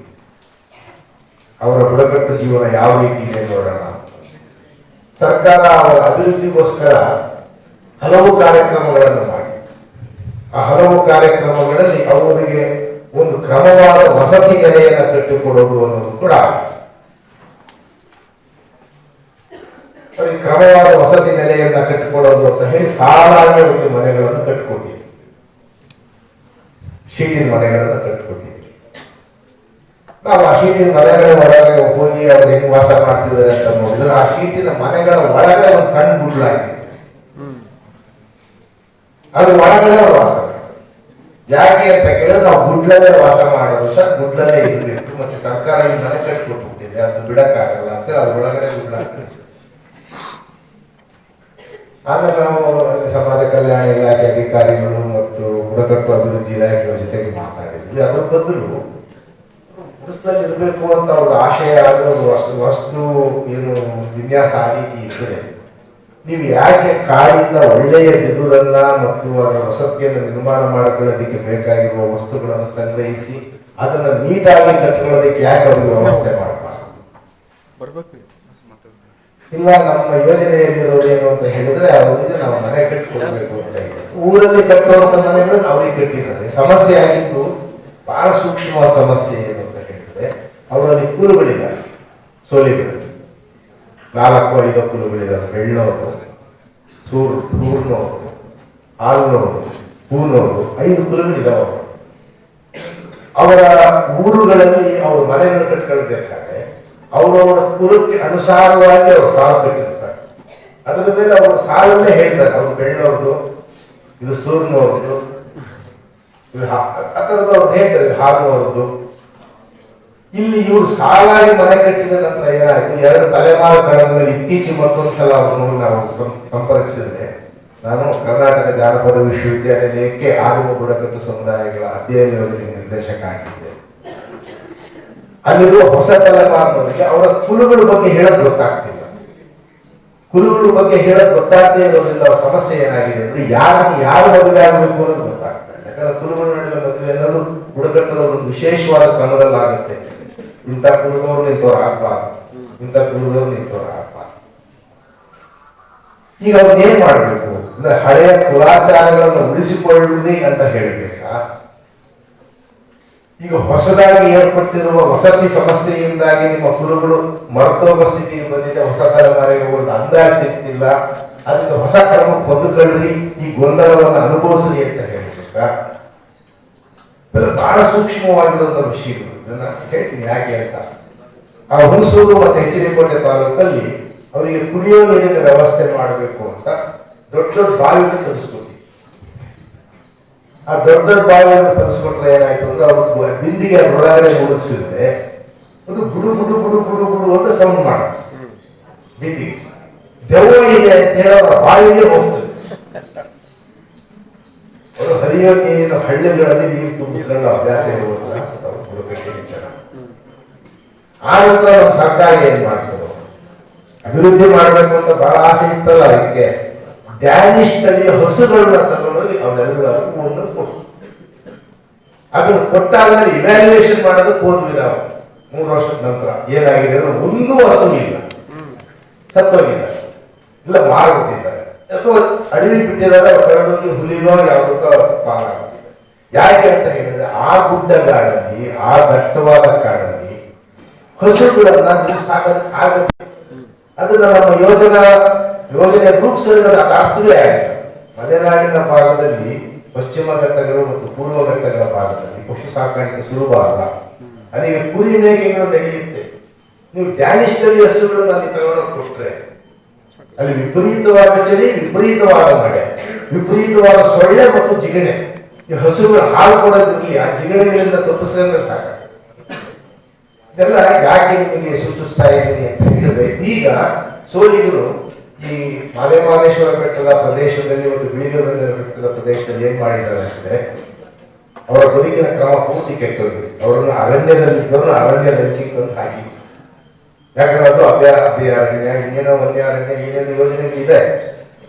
ಅವರ ಬುಡಕಟ್ಟು ಜೀವನ ಯಾವ ರೀತಿ ಇದೆ ನೋಡೋಣ. ಸರ್ಕಾರ ಅವರ ಅಭಿವೃದ್ಧಿಗೋಸ್ಕರ ಹಲವು ಕಾರ್ಯಕ್ರಮಗಳನ್ನು ಮಾಡಿ, ಆ ಹಲವು ಕಾರ್ಯಕ್ರಮಗಳಲ್ಲಿ ಅವರಿಗೆ ಒಂದು ಕ್ರಮವಾದ ವಸತಿ ನೆಲೆಯನ್ನು ಕಟ್ಟಿಕೊಡೋದು ಅನ್ನೋದು ಕೂಡ, ಅವರಿಗೆ ಕ್ರಮವಾದ ವಸತಿ ನೆಲೆಯನ್ನ ಕಟ್ಟಿಕೊಡೋದು ಅಂತ ಹೇಳಿ ಸಾಲಾಗಿ ಒಂದು ಮನೆಗಳನ್ನು ಕಟ್ಟಿಕೊಟ್ಟಿವಿ, ಶೀಟಿನ ಮನೆಗಳನ್ನು ಕಟ್ಟಿಕೊಟ್ಟಿವಿ. ನಾವು ಆ ಶೀಟಿನ ಮನೆಗಳ ಒಳಗಡೆ ಹೋಗಿ ಅವ್ರು ಹೆಂಗ್ ವಾಸ ಮಾಡ್ತಿದ್ದಾರೆ ಅಂತ ನೋಡಿದ್ರೆ, ಆ ಶೀಟಿನ ಮನೆಗಳ ಒಳಗಡೆ ಒಂದು ಸಣ್ಣ ಗುಡ್ಲಾಗಿದೆ, ಅದು ಒಳಗಡೆ ಅವ್ರು ವಾಸ ಮಾಡ್ತಾರೆ. ಯಾಕೆ ಅಂತ ಕೇಳಿದ್ರೆ ನಾವು ಗುಡ್ಲಲ್ಲೇ ವಾಸ ಮಾಡೋದು ಸರ್, ಗುಡ್ಲಲ್ಲೇ ಇರಬೇಕು, ಮತ್ತೆ ಸರ್ಕಾರ ಈ ಮನೆ ಕಟ್ಟಿಕೊಟ್ಬಿಟ್ಟಿದೆ, ಅದು ಬಿಡಕ್ಕಾಗಲ್ಲ ಅಂತ ಅದ್ರ ಒಳಗಡೆ ಗುಡ್ಲಾಗ್ತದೆ. ಆಮೇಲೆ ನಾವು ಸಮಾಜ ಕಲ್ಯಾಣ ಇಲಾಖೆ ಅಧಿಕಾರಿಗಳು ಮತ್ತು ಬುಡಕಟ್ಟು ಅಭಿವೃದ್ಧಿ ಇಲಾಖೆಯ ಜೊತೆಗೆ ಮಾತಾಡಿದ್ವಿ. ಅದ್ರ ಬದಲು ಉಳಿಸ್ದಲ್ಲಿ ಇರಬೇಕು ಅಂತ ಅವ್ರ ಆಶಯ ಆಗೋದು ವಸ್ತು ಏನು ವಿನ್ಯಾಸ ಆ ರೀತಿ ಇದ್ದರೆ, ನೀವು ಯಾಕೆ ಕಾಡಿಂದ ಒಳ್ಳೆಯ ಬಿದುರನ್ನ ಮತ್ತು ಅದರ ವಸತಿಯನ್ನು ನಿರ್ಮಾಣ ಮಾಡಿಕೊಳ್ಳೋದಕ್ಕೆ ಬೇಕಾಗಿರುವ ವಸ್ತುಗಳನ್ನು ಸಂಗ್ರಹಿಸಿ ಅದನ್ನ ನೀಟಾಗಿ ಕಟ್ಕೊಳ್ಳೋದಕ್ಕೆ ಯಾಕೆ ಅವ್ರಿಗೆ ವ್ಯವಸ್ಥೆ ಮಾಡಬಾರ್ದು? ಇಲ್ಲ, ನಮ್ಮ ಯೋಜನೆಯಲ್ಲಿರೋದು ಏನು ಅಂತ ಹೇಳಿದ್ರೆ ಅವರಿಗೆ ನಾವು ಮನೆ ಕಟ್ಟಿಕೊಡ್ಬೇಕು ಅಂತ ಇದೆ. ಊರಲ್ಲಿ ಕಟ್ಟುವಂತ ಮನೆಗಳನ್ನು ಅವ್ರಿಗೆ ಕಟ್ಟಿದ್ದಾರೆ. ಸಮಸ್ಯೆ ಆಗಿದ್ದು ಬಹಳ ಸೂಕ್ಷ್ಮವಾದ ಸಮಸ್ಯೆ ಏನು ಅಂತ ಹೇಳಿದ್ರೆ, ಅವರಲ್ಲಿ ಕುರುಗಳಿದ್ದಾರೆ, ಸೋಲಿಗಳು 4-5 ಕುರುಗಳಿದ್ದಾರೆ. ಬೆಳ್ಳೋರು, ಸೂರ್ನೋರು, ಹಾಲ್ನೋರು, ಹೂನೋರು 5 ಕುರುಗಳಿದ್ದಾವೆ. ಅವರ ಊರುಗಳಲ್ಲಿ ಅವರು ಮನೆಯನ್ನು ಕಟ್ಕೊಳ್ಬೇಕಾದ್ರೆ ಅವರವರ ಕುಲಕ್ಕೆ ಅನುಸಾರವಾಗಿ ಅವರು ಸಾಲು ಕಟ್ಟಿರ್ತಾರೆ. ಅದರ ಮೇಲೆ ಅವರು ಸಾಲನ್ನೇ ಹೇಳ್ತಾರೆ, ಅವ್ರು ಬೆಳ್ಳೋರ್ದು, ಇದು ಸೂರ್ನೋರ್ದು, ಇದು ಆ ಥರದ್ದು ಅವ್ರು ಹೇಳ್ತಾರೆ, ಇದು ಹಾಲ್ನೋರ್ದು. ಇಲ್ಲಿ ಇವರು ಸಾಲಾಗಿ ಮನೆ ಕಟ್ಟಿದ ನಂತರ ಏನಾಯ್ತು, 2 ತಲೆಮಾರು ಕಳೆದ ಮೇಲೆ ಇತ್ತೀಚೆಗೆ ಮತ್ತೊಂದ್ಸಲ ಅವ್ರನ್ನು ನಾವು ಸಂಪರ್ಕಿಸಿದ್ರೆ, ನಾನು ಕರ್ನಾಟಕ ಜಾನಪದ ವಿಶ್ವವಿದ್ಯಾನಿಲಯಕ್ಕೆ ಆಗುವ ಬುಡಕಟ್ಟು ಸಮುದಾಯಗಳ ಅಧ್ಯಯನ ಯೋಜನೆ ನಿರ್ದೇಶಕ ಆಗಿದ್ದೆ. ಅಲ್ಲಿರುವ ಹೊಸ ತಲೆಮಾರಿನವರಿಗೆ ಅವರ ಕುಲುಗಳ ಬಗ್ಗೆ ಹೇಳೋದು ಗೊತ್ತಾಗ್ತಿಲ್ಲ. ಕುಲುಗಳ ಬಗ್ಗೆ ಹೇಳೋದು ಗೊತ್ತಾಗದೇ ಇರೋದ್ರಿಂದ ಅವರ ಸಮಸ್ಯೆ ಏನಾಗಿದೆ ಅಂದ್ರೆ, ಯಾರು ಮದುವೆ ಆಗಬೇಕು ಅನ್ನೋದು ಗೊತ್ತಾಗ್ತದೆ. ಯಾಕಂದ್ರೆ ಕುಲುಗಳ ನಡುವೆ ಮದುವೆ ಅನ್ನೋದು ಬುಡಕಟ್ಟದ ಒಂದು ವಿಶೇಷವಾದ ಕ್ರಮದಲ್ಲಿ ಆಗುತ್ತೆ. ಇಂಥ ಕುಲದವ್ರು ನಿಂತವ್ರು ಆಗ್ಬಾರ್ದು, ಇಂಥ ಕುಲದವ್ರು ನಿಂತವ್ರು ಆಗ್ಬಾರ್ದು. ಈಗ ಅವ್ರನ್ನ ಏನ್ ಮಾಡ್ಬೇಕು ಅಂದ್ರೆ, ಹಳೆಯ ಕುಲಾಚಾರಗಳನ್ನು ಉಳಿಸಿಕೊಳ್ಳಿ ಅಂತ ಹೇಳಬೇಕಾ, ಈಗ ಹೊಸದಾಗಿ ಏರ್ಪಟ್ಟಿರುವ ವಸತಿ ಸಮಸ್ಯೆಯಿಂದಾಗಿ ನಿಮ್ಮ ಕುಲಗಳು ಮರ್ತೋಗೋ ಸ್ಥಿತಿಗೆ ಬಂದಿದೆ, ಹೊಸ ತಲೆಮಾರಿಗೆ ಒಂದು ಅಂದಾಜು ಸಿಗ್ತಿಲ್ಲ, ಅದಕ್ಕೆ ಹೊಸ ಕ್ರಮಕ್ಕೆ ಹೊಂದಿಕೊಳ್ಳಿ, ಈ ಗೊಂದಲವನ್ನು ಅನುಭವಿಸಲಿ ಅಂತ ಹೇಳ್ಬೇಕಾ? ಬಹಳ ಸೂಕ್ಷ್ಮವಾಗಿರುವಂತ ವಿಷಯಗಳು. ಇದನ್ನ ಹೇಳ್ತೀನಿ ಯಾಕೆ ಅಂತ. ಆ ಹುಣಸೂರು ಮತ್ತು HDಕೋಟೆ ತಾಲೂಕಲ್ಲಿ ಅವರಿಗೆ ಕುಡಿಯೋ ನೀರಿನ ವ್ಯವಸ್ಥೆ ಮಾಡಬೇಕು ಅಂತ ದೊಡ್ಡ ಬಾವಿಗೆ ತರಿಸ್ಕೊತೀವಿ. ಆ ದೊಡ್ಡ ಬಾವಿಯನ್ನು ತರಿಸ್ಕೊಟ್ರೆ ಏನಾಯ್ತು ಅಂದ್ರೆ, ಅವ್ರು ಬಿಂದಿಗೆ ಒಳಗಡೆ ಮುಳುಗಿಸಿದ್ರೆ ಅದು ಗುಡು ಗುಡು ಗುಡು ಗುಡು ಗುಡು ಅಂತ ಸೌಂಡ್ ಮಾಡುತ್ತೆ. ಬಿಂದಿಗೆ ದೆವ್ವ ಇದೆ ಅಂತ ಹೇಳಿ ಅವರ ಬಾವಿಗೆ ಹೋಗ್ತದೆ. ಅವರು ಹರಿಯೋ ನೀರಿನ ಹಳ್ಳಿಗಳಲ್ಲಿ ನೀರು ತುಂಬಿಸ್ಕೊಂಡು ಅಭ್ಯಾಸ ಇರುವುದಿಲ್ಲ. ಆ ನಂತರ ನಮ್ಮ ಸರ್ಕಾರ ಏನ್ ಮಾಡ್ತದೆ, ಅಭಿವೃದ್ಧಿ ಮಾಡ್ಬೇಕು ಅಂತ ಬಹಳ ಆಸೆ ಇತ್ತಲ್ಲ, ಅದಕ್ಕೆ ಡ್ಯಾನಿಶ್ ತಳಿಯ ಹಸುಗಳನ್ನ ತಗೊಂಡೋಗಿ ಅವರೆಲ್ಲರಿಗೂ ಒಂದೊಂದು ಕೊಟ್ಟು, ಅದನ್ನು ಕೊಟ್ಟಾದ್ಮೇಲೆ ಇವ್ಯಾಲ್ಯೂಯೇಷನ್ ಮಾಡೋದಕ್ಕೆ ಹೋದ್ವಿ ನಾವು. 3 ವರ್ಷದ ನಂತರ ಏನಾಗಿದೆ ಅಂದ್ರೆ, ಒಂದು ಹಸು ಇಲ್ಲ, ಸತ್ತೋಗಿದ್ದಾರೆ, ಇಲ್ಲ ಮಾರ್ಬಿಟ್ಟಿದ್ದಾರೆ, ಅಥವಾ ಅಡವಿ ಬಿಟ್ಟಿದ್ದಾರೆ, ಕಳೆದೋಗಿ ಹುಲಿನೋ ಯಾವುದಕ್ಕೋ ಪಾಲಾಗ್ತಿದೆ. ಯಾಕೆ ಅಂತ ಹೇಳಿದ್ರೆ, ಆ ಗುಡ್ಡಗಾಡಲ್ಲಿ, ಆ ದಟ್ಟವಾದ ಕಾಡಲ್ಲಿ ಹಸುಗಳನ್ನ ನೀವು ಸಾಕೋದಕ್ಕೆ ಆಗುತ್ತೆ. ಅದನ್ನ ನಮ್ಮ ಯೋಜನೆ ರೂಪಿಸೋದು ಅದು ಅರ್ಥವೇ ಆಗಿಲ್ಲ. ಮಲೆನಾಡಿನ ಭಾಗದಲ್ಲಿ, ಪಶ್ಚಿಮ ಘಟ್ಟಗಳು ಮತ್ತು ಪೂರ್ವ ಘಟ್ಟಗಳ ಭಾಗದಲ್ಲಿ ಪಶು ಸಾಕಾಣಿಕೆ ಸುಲಭ ಅಲ್ಲ. ಅಲ್ಲಿಗೆ ಕುರಿ ಮೇಕೆಗಳು ನಡೆಯುತ್ತೆ. ನೀವು ಡ್ಯಾನಿಶ್ ತಳಿ ಹಸುಗಳನ್ನು ಅಲ್ಲಿ ತಗೊಂಡು ಕೊಟ್ರೆ ಅಲ್ಲಿ ವಿಪರೀತವಾದ ಚಳಿ, ವಿಪರೀತವಾದ ಮಳೆ, ವಿಪರೀತವಾದ ಸೊಳ್ಳೆ ಮತ್ತು ಜಿಗಣೆ. ಈ ಹಸುಗಳು ಹಾಲು ಕೊಡೋದಿರಲಿ, ಆ ಜಿಗಣೆಗಳಿಂದ ತಪ್ಪಿಸಿದ್ರೆ ಸಾಕು. ಇದೆಲ್ಲ ಯಾಕೆ ನಿಮಗೆ ಸೂಚಿಸ್ತಾ ಇದ್ದೀನಿ ಅಂತ ಹೇಳಿದ್ರೆ, ಈಗ ಸೋಲಿಗರು ಈ ಮಾದೇಶ್ವರ ಬೆಟ್ಟದ ಪ್ರದೇಶದಲ್ಲಿ ಮತ್ತು ಬಿಳಿಗಿರಿ ಬೆಟ್ಟದ ಪ್ರದೇಶದಲ್ಲಿ ಏನ್ ಮಾಡಿದ್ದಾರೆ ಅಂದ್ರೆ, ಅವರ ಬದುಕಿನ ಕ್ರಮ ಪೂರ್ತಿ ಕೆಟ್ಟೋಗಿದೆ. ಅವರನ್ನು ಅರಣ್ಯದಲ್ಲಿದ್ದವರನ್ನು ಅರಣ್ಯದಲ್ಲಿ ತಂದು ಹಾಕಿ, ಯಾಕಂದ್ರೆ ಅದು ಅಭಯಾರಣ್ಯ, ಇನ್ನೇನೋ ವನ್ಯಾರಣ್ಯ, ಏನೇನು ಯೋಜನೆಗಳಿದೆ.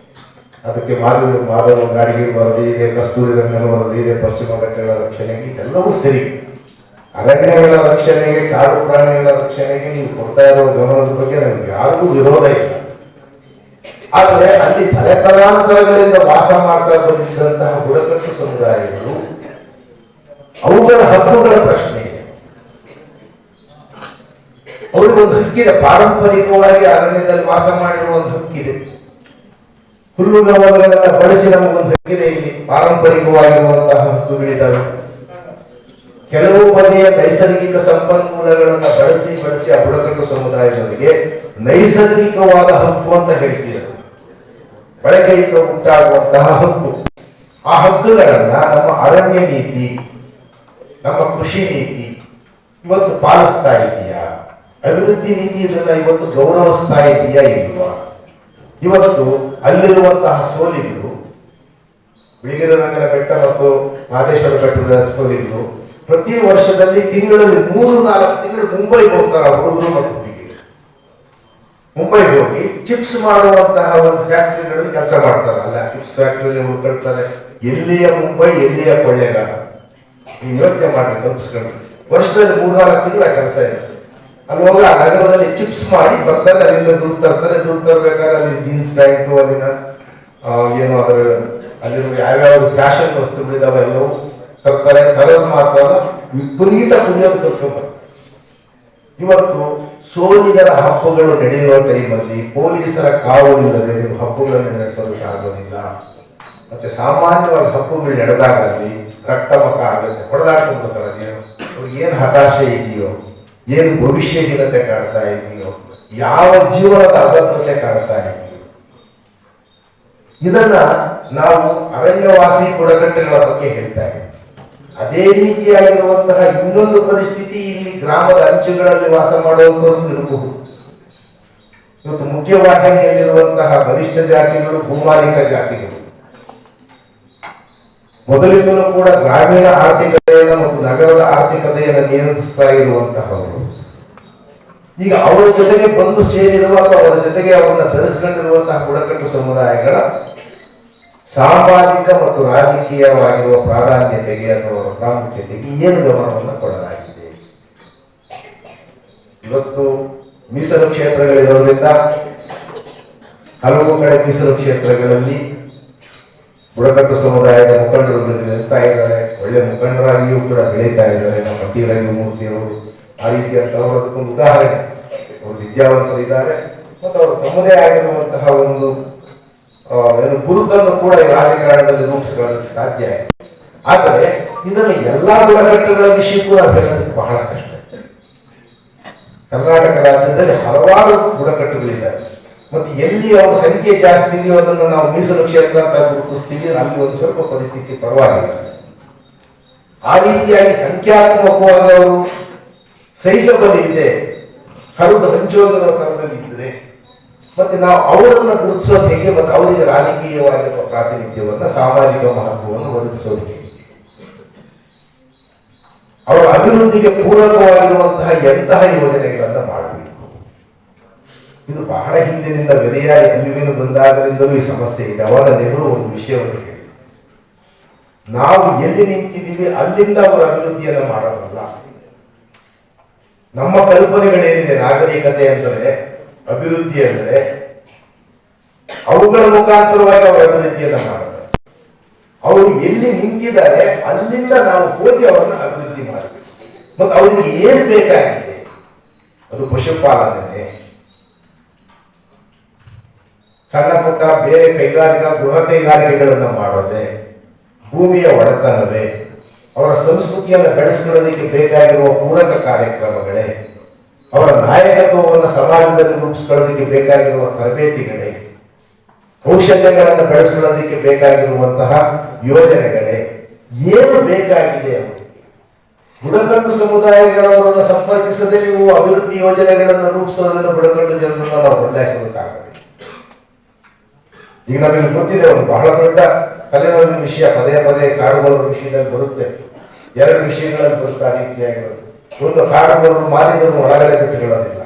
ಅದಕ್ಕೆ ಮಾಧವ ಗಾಡಿಗೆ ವರದಿ ಇದೆ, ಕಸ್ತೂರಿ ರಂಗನ ವರದಿ ಇದೆ, ಪಶ್ಚಿಮ ಘಟ್ಟಗಳ ರಕ್ಷಣೆಗೆ, ಇದೆಲ್ಲವೂ ಸರಿ. ಅರಣ್ಯಗಳ ರಕ್ಷಣೆಗೆ, ಕಾಡು ಪ್ರಾಣಿಗಳ ರಕ್ಷಣೆಗೆ ನೀವು ಕೊಡ್ತಾ ಇರೋ ಗಮನದ ಬಗ್ಗೆ ನಮ್ಗೆ ಯಾರಿಗೂ ವಿರೋಧ ಇಲ್ಲ. ಆದರೆ ಅಲ್ಲಿ ತಲೆತಲಾಂತರಗಳಿಂದ ವಾಸ ಮಾಡ್ತಾ ಬಂದಿದ್ದಂತಹ ಬುಡಕಟ್ಟು ಸಮುದಾಯಗಳು, ಅವುಗಳ ಹಕ್ಕುಗಳ ಪ್ರಶ್ನೆ ಇದೆ. ಅವ್ರಿಗೊಂದು ಹಕ್ಕಿದೆ, ಪಾರಂಪರಿಕವಾಗಿ ಅರಣ್ಯದಲ್ಲಿ ವಾಸ ಮಾಡಿರುವ ಒಂದು ಹಕ್ಕಿದೆ. ಹುಲ್ಲುಗಾವಲುಗಳನ್ನ ಬಳಸಿ ನಮಗೊಂದು ಹಕ್ಕಿದೆ. ಇಲ್ಲಿ ಪಾರಂಪರಿಕವಾಗಿರುವಂತಹ ಹಕ್ಕುಗಳಿದ್ದಾವೆ. ಕೆಲವು ಬಗೆಯ ನೈಸರ್ಗಿಕ ಸಂಪನ್ಮೂಲಗಳನ್ನ ಬಳಸಿ ಆ ಬುಡಕಟ್ಟು ಸಮುದಾಯದವರಿಗೆ ನೈಸರ್ಗಿಕವಾದ ಹಕ್ಕು ಅಂತ ಹೇಳ್ತಿದ್ದಾರೆ. ಬಳಕೆಯಿಂದ ಉಂಟಾಗುವಂತಹ ಹಕ್ಕು. ಆ ಹಕ್ಕುಗಳನ್ನ ನಮ್ಮ ಅರಣ್ಯ ನೀತಿ, ನಮ್ಮ ಕೃಷಿ ನೀತಿ ಇವತ್ತು ಪಾಲಿಸ್ತಾ ಇದೆಯಾ? ಅಭಿವೃದ್ಧಿ ನೀತಿ ಇದನ್ನ ಇವತ್ತು ಗೌರವಿಸ್ತಾ ಇದೆಯಾ ಇಲ್ವಾ? ಇವತ್ತು ಅಲ್ಲಿರುವಂತಹ ಸೋಲಿಗರು, ಬಿಳಿಗಿರಿ ರಂಗನ ಬೆಟ್ಟ ಮತ್ತು ಮಾದೇಶ್ವರ ಬೆಟ್ಟದ ಸೋಲಿಗರು ಪ್ರತಿ ವರ್ಷದಲ್ಲಿ ತಿಂಗಳಲ್ಲಿ 3-4 ತಿಂಗಳು ಮುಂಬೈಗೆ ಹೋಗ್ತಾರೆ. ಹುಡುಗರು ಮತ್ತು ಹುಡುಗಿಯರು ಮುಂಬೈಗೆ ಹೋಗಿ ಚಿಪ್ಸ್ ಮಾಡುವಂತಹ ಒಂದು ಫ್ಯಾಕ್ಟರಿಗಳಲ್ಲಿ ಕೆಲಸ ಮಾಡ್ತಾರೆ. ಅಲ್ಲ, ಚಿಪ್ಸ್ ಫ್ಯಾಕ್ಟರಿಯಲ್ಲಿ ಉಳ್ಕೊಳ್ತಾರೆ. ಎಲ್ಲಿಯ ಮುಂಬೈ, ಎಲ್ಲಿಯ ಕೊಳ್ಳೆಗಾರ, ನೀವು ಯೋಚನೆ ಮಾಡಿ ಕಲ್ಪಿಸ್ಕೊಂಡು. ವರ್ಷದಲ್ಲಿ 3-4 ತಿಂಗಳ ಕೆಲಸ ಇದೆ. ಅಲ್ಲಿ ಹೋಗಿ ಆ ನಗರದಲ್ಲಿ ಚಿಪ್ಸ್ ಮಾಡಿ ಬರ್ತಾರೆ. ಅಲ್ಲಿಂದ ದುಡ್ಡು ತರ್ತಾರೆ. ದುಡ್ಡು ತರಬೇಕಾದ್ರೆ ಅಲ್ಲಿ ಜೀನ್ಸ್ ಪ್ಯಾಂಟು, ಅಲ್ಲಿನ ಏನು ಅದರ ಅಲ್ಲಿರುವ ಯಾವ್ಯಾವ ಫ್ಯಾಷನ್ ವಸ್ತುಗಳಿದಾವೆ ಎಲ್ಲವೂ ತರ್ತಾರೆ. ತರೋದು ಮಾತ್ರ ವಿಪರೀತ ಪುಣ್ಯ ತರ್ತಾರೆ. ಇವತ್ತು ಸೋಲಿಗರ ಹಬ್ಬಗಳು ನಡೆಯುವ ಟೈಮಲ್ಲಿ ಪೊಲೀಸರ ಕಾವಲಿಲ್ಲದೆ ನೀವು ಹಬ್ಬಗಳನ್ನು ನಡೆಸೋದಕ್ಕೆ ಆಗೋದಿಲ್ಲ. ಮತ್ತೆ ಸಾಮಾನ್ಯವಾಗಿ ಹಬ್ಬಗಳು ನಡೆದಾಗ ಅಲ್ಲಿ ರಕ್ತಮುಖ ಆಗುತ್ತೆ, ಹೊಡೆದಾಡ್ಕೊಂಡ್ತಾರೆ. ಅವ್ರಿಗೆ ಏನು ಹತಾಶೆ ಇದೆಯೋ, ಏನು ಭವಿಷ್ಯಹೀನತೆ ಕಾಡ್ತಾ ಇದೆಯೋ, ಯಾವ ಜೀವನದ ಅಭದ್ರತೆ ಕಾಡ್ತಾ ಇದೆಯೋ, ಇದನ್ನ ನಾವು ಅರಣ್ಯವಾಸಿ ಬುಡಕಟ್ಟುಗಳ ಬಗ್ಗೆ ಹೇಳ್ತಾ ಇದ್ದೀವಿ. ಅದೇ ರೀತಿಯಾಗಿರುವಂತಹ ಇನ್ನೊಂದು ಪರಿಸ್ಥಿತಿ ಇಲ್ಲಿ ಗ್ರಾಮದ ಅಂಚುಗಳಲ್ಲಿ ವಾಸ ಮಾಡುವಂತವ್ರು ಇರಬಹುದು. ಇವತ್ತು ಮುಖ್ಯವಾಹಿನಿಯಲ್ಲಿರುವಂತಹ ಬಲಿಷ್ಠ ಜಾತಿಗಳು ಭೂಮಾಲಿಕ ಜಾತಿಗಳು ಮೊದಲಿಂದಲೂ ಕೂಡ ಗ್ರಾಮೀಣ ಆರ್ಥಿಕತೆಯನ್ನು ಮತ್ತು ನಗರದ ಆರ್ಥಿಕತೆಯನ್ನು ನಿಯಂತ್ರಿಸ್ತಾ ಇರುವಂತಹವರು ಈಗ ಅವರ ಜೊತೆಗೆ ಬಂದು ಸೇರಿರುವ ಅಥವಾ ಅವರ ಜೊತೆಗೆ ಅವರನ್ನ ಬೆರೆಸ್ಕೊಂಡಿರುವಂತಹ ಬುಡಕಟ್ಟು ಸಮುದಾಯಗಳ ಸಾಮಾಜಿಕ ಮತ್ತು ರಾಜಕೀಯವಾಗಿರುವ ಪ್ರಾಧಾನ್ಯತೆಗೆ ಅಥವಾ ಪ್ರಾಮುಖ್ಯತೆಗೆ ಏನು ಗಮನವನ್ನು ಕೊಡಲಾಗಿದೆ? ಇವತ್ತು ಮೀಸಲು ಕ್ಷೇತ್ರಗಳಿರೋದ್ರಿಂದ ಹಲವು ಕಡೆ ಮೀಸಲು ಕ್ಷೇತ್ರಗಳಲ್ಲಿ ಬುಡಕಟ್ಟು ಸಮುದಾಯದ ಮುಖಂಡರು ನಿಲ್ತಾ ಇದ್ದಾರೆ. ಒಳ್ಳೆ ಮುಖಂಡರಾಗಿಯೂ ಕೂಡ ಬೆಳೀತಾ ಇದ್ದಾರೆ. ನಮ್ಮ ಟಿ ರವಿಮೂರ್ತಿಯವರು ಆ ರೀತಿಯಂತಹ ಅದಕ್ಕೊಂದು ಉದಾಹರಣೆ. ಅವರು ವಿದ್ಯಾವಂತರಿದ್ದಾರೆ ಮತ್ತು ಅವರು ತಮ್ಮದೇ ಆಗಿರುವಂತಹ ಒಂದು ಗುರುತನ್ನು ಕೂಡ ಈ ರಾಜಕಾರಣದಲ್ಲಿ ರೂಪಿಸಿಕೊಳ್ಳಲು ಸಾಧ್ಯ ಇದೆ. ಆದರೆ ಇದನ್ನು ಎಲ್ಲಾ ಬುಡಕಟ್ಟುಗಳ ವಿಷಯಕ್ಕೂ ಅಭ್ಯರ್ಥಿಸಲು ಬಹಳ ಕಷ್ಟ. ಕರ್ನಾಟಕ ರಾಜ್ಯದಲ್ಲಿ ಹಲವಾರು ಬುಡಕಟ್ಟುಗಳಿದ್ದಾರೆ ಮತ್ತು ಎಲ್ಲಿ ಅವರ ಸಂಖ್ಯೆ ಜಾಸ್ತಿ ಇದೆಯೋ ಅದನ್ನು ನಾವು ಮೀಸಲು ಕ್ಷೇತ್ರ ಅಂತ ಗುರುತಿಸ್ತೀವಿ. ಅಲ್ಲಿ ಒಂದು ಸ್ವಲ್ಪ ಪರಿಸ್ಥಿತಿ ಪರವಾಗಿಲ್ಲ. ಆ ರೀತಿಯಾಗಿ ಸಂಖ್ಯಾತ್ಮಕವಾಗಿ ಅವರು ಸೈಜಬಲ್ ಇದೆ, ಹರಿದು ಹಂಚೋಗಿರುವ ತರದಲ್ಲಿ ಇದ್ರೆ ಮತ್ತೆ ನಾವು ಅವರನ್ನು ಗುರುತಿಸೋದು ಹೇಗೆ ಮತ್ತು ಅವರಿಗೆ ರಾಜಕೀಯವಾಗಿರುವ ಪ್ರಾತಿನಿಧ್ಯವನ್ನ, ಸಾಮಾಜಿಕ ಮಹತ್ವವನ್ನು ಒದಗಿಸೋದು ಹೇಗೆ? ಅವರ ಅಭಿವೃದ್ಧಿಗೆ ಪೂರಕವಾಗಿರುವಂತಹ ಎಂತಹ ಯೋಜನೆಗಳನ್ನು ಮಾಡಬೇಕು? ಇದು ಬಹಳ ಹಿಂದಿನಿಂದ ಗರಿಯಾಗಿ ಅಲ್ಲಿನ ಬಂದಾಗಲಿಂದಲೂ ಈ ಸಮಸ್ಯೆ ಇದೆ. ಅವಾಗ ನೆಹರು ಒಂದು ವಿಷಯವನ್ನು ಹೇಳಿ, ನಾವು ಎಲ್ಲಿ ನಿಂತಿದ್ದೀವಿ ಅಲ್ಲಿಂದ ಅವರ ಅಭಿವೃದ್ಧಿಯನ್ನು ಮಾಡೋದಲ್ಲ. ನಮ್ಮ ಕಲ್ಪನೆಗಳೇನಿದೆ, ನಾಗರಿಕತೆ ಅಂದರೆ, ಅಭಿವೃದ್ಧಿ ಅಂದರೆ ಅವುಗಳ ಮುಖಾಂತರವಾಗಿ ಅವರ ಅಭಿವೃದ್ಧಿಯನ್ನು ಮಾಡ್ತಾರೆ. ಅವರು ಎಲ್ಲಿ ನಿಂತಿದ್ದಾರೆ ಅಲ್ಲಿಂದ ನಾವು ಹೋಗಿ ಅವರನ್ನು ಅಭಿವೃದ್ಧಿ ಮಾಡಬೇಕು. ಮತ್ತು ಅವರಿಗೆ ಏನು ಬೇಕಾಗಿದೆ, ಅದು ಪಶುಪಾಲನೆ, ಸಣ್ಣ ಪುಟ್ಟ ಬೇರೆ ಕೈಗಾರಿಕಾ ಗೃಹ ಕೈಗಾರಿಕೆಗಳನ್ನು ಮಾಡೋದೆ, ಭೂಮಿಯ ಒಡೆತನವೇ, ಅವರ ಸಂಸ್ಕೃತಿಯನ್ನು ಬೆಳೆಸಿಕೊಳ್ಳೋದಕ್ಕೆ ಬೇಕಾಗಿರುವ ಪೂರಕ ಕಾರ್ಯಕ್ರಮಗಳೇ, ಅವರ ನಾಯಕತ್ವವನ್ನು ಸಮಾಜದಲ್ಲಿ ರೂಪಿಸಿಕೊಳ್ಳೋದಕ್ಕೆ ಬೇಕಾಗಿರುವ ತರಬೇತಿಗಳೇ, ಕೌಶಲ್ಯಗಳನ್ನು ಬೆಳೆಸಿಕೊಳ್ಳೋದಕ್ಕೆ ಬೇಕಾಗಿರುವಂತಹ ಯೋಜನೆಗಳೇ ಏನು ಬೇಕಾಗಿದೆ ಅವರಿಗೆ? ಬುಡಕಟ್ಟು ಸಮುದಾಯಗಳವರನ್ನು ಸಂಪರ್ಕಿಸದೆ ನೀವು ಅಭಿವೃದ್ಧಿ ಯೋಜನೆಗಳನ್ನು ರೂಪಿಸೋದ್ರಿಂದ ಬುಡಕಟ್ಟು ಜನರನ್ನು ನಾವು ಬದಲಾಯಿಸೋದಕ್ಕಾಗಲ್ಲ. ಈಗ ನಮಗೆ ಗೊತ್ತಿದೆ ಒಂದು ಬಹಳ ದೊಡ್ಡ ತಲೆನೋವಿನ ವಿಷಯ, ಪದೇ ಪದೇ ಕಾಡುಗಳ ವಿಷಯದಲ್ಲಿ ಬರುತ್ತೆ. ಎರಡು ವಿಷಯಗಳಲ್ಲಿ ಬರುತ್ತೆ ಆ ರೀತಿಯಾಗಿರೋದು. ಒಂದು, ಕಾಡುಗಳು ಮಾಲಿನ್ಯವನ್ನು ಒಳಗಡೆ ಬಿಟ್ಟುಕೊಳ್ಳೋದಿಲ್ಲ,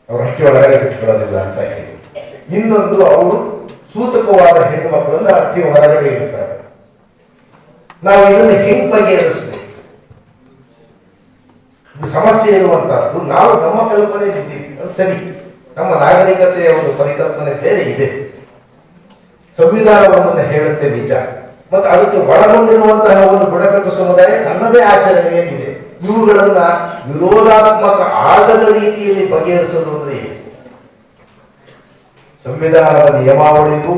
ಅವ್ರ ಹಟ್ಟಿ ಒಳಗಡೆ ಬಿಟ್ಟುಕೊಳ್ಳೋದಿಲ್ಲ ಅಂತ ಹೇಳಿ. ಇನ್ನೊಂದು, ಅವರು ಸೂತಕವಾದ ಹೆಣ್ಣು ಮಕ್ಕಳನ್ನು ಹಟ್ಟಿ ಹೊರಗಡೆ ಇಡ್ತಾರೆ. ನಾವು ಇದನ್ನು ಹೆಂಗ್ ಬಗೆಹರಿಸಬೇಕು? ಇದು ಸಮಸ್ಯೆ ಇರುವಂತಹದ್ದು. ನಾವು ನಮ್ಮ ಕಲ್ಪನೆ ಇದ್ದೀವಿ, ಅದು ಸರಿ. ನಮ್ಮ ನಾಗರಿಕತೆಯ ಒಂದು ಪರಿಕಲ್ಪನೆ ಬೇರೆ ಇದೆ. ಸಂವಿಧಾನವನ್ನು ಹೇಳುತ್ತೆ ನಿಜ, ಮತ್ತು ಅದಕ್ಕೆ ಒಳಗೊಂಡಿರುವಂತಹ ಒಂದು ಬುಡಕಟ್ಟು ಸಮುದಾಯ ತನ್ನದೇ ಆಚರಣೆ ಏನಿದೆ. ಇವುಗಳನ್ನ ವಿರೋಧಾತ್ಮಕ ಆಗದ ರೀತಿಯಲ್ಲಿ ಬಗೆಹರಿಸೋದು ಅಂದ್ರೆ ಏನು? ಸಂವಿಧಾನದ ನಿಯಮಾವಳಿಗೂ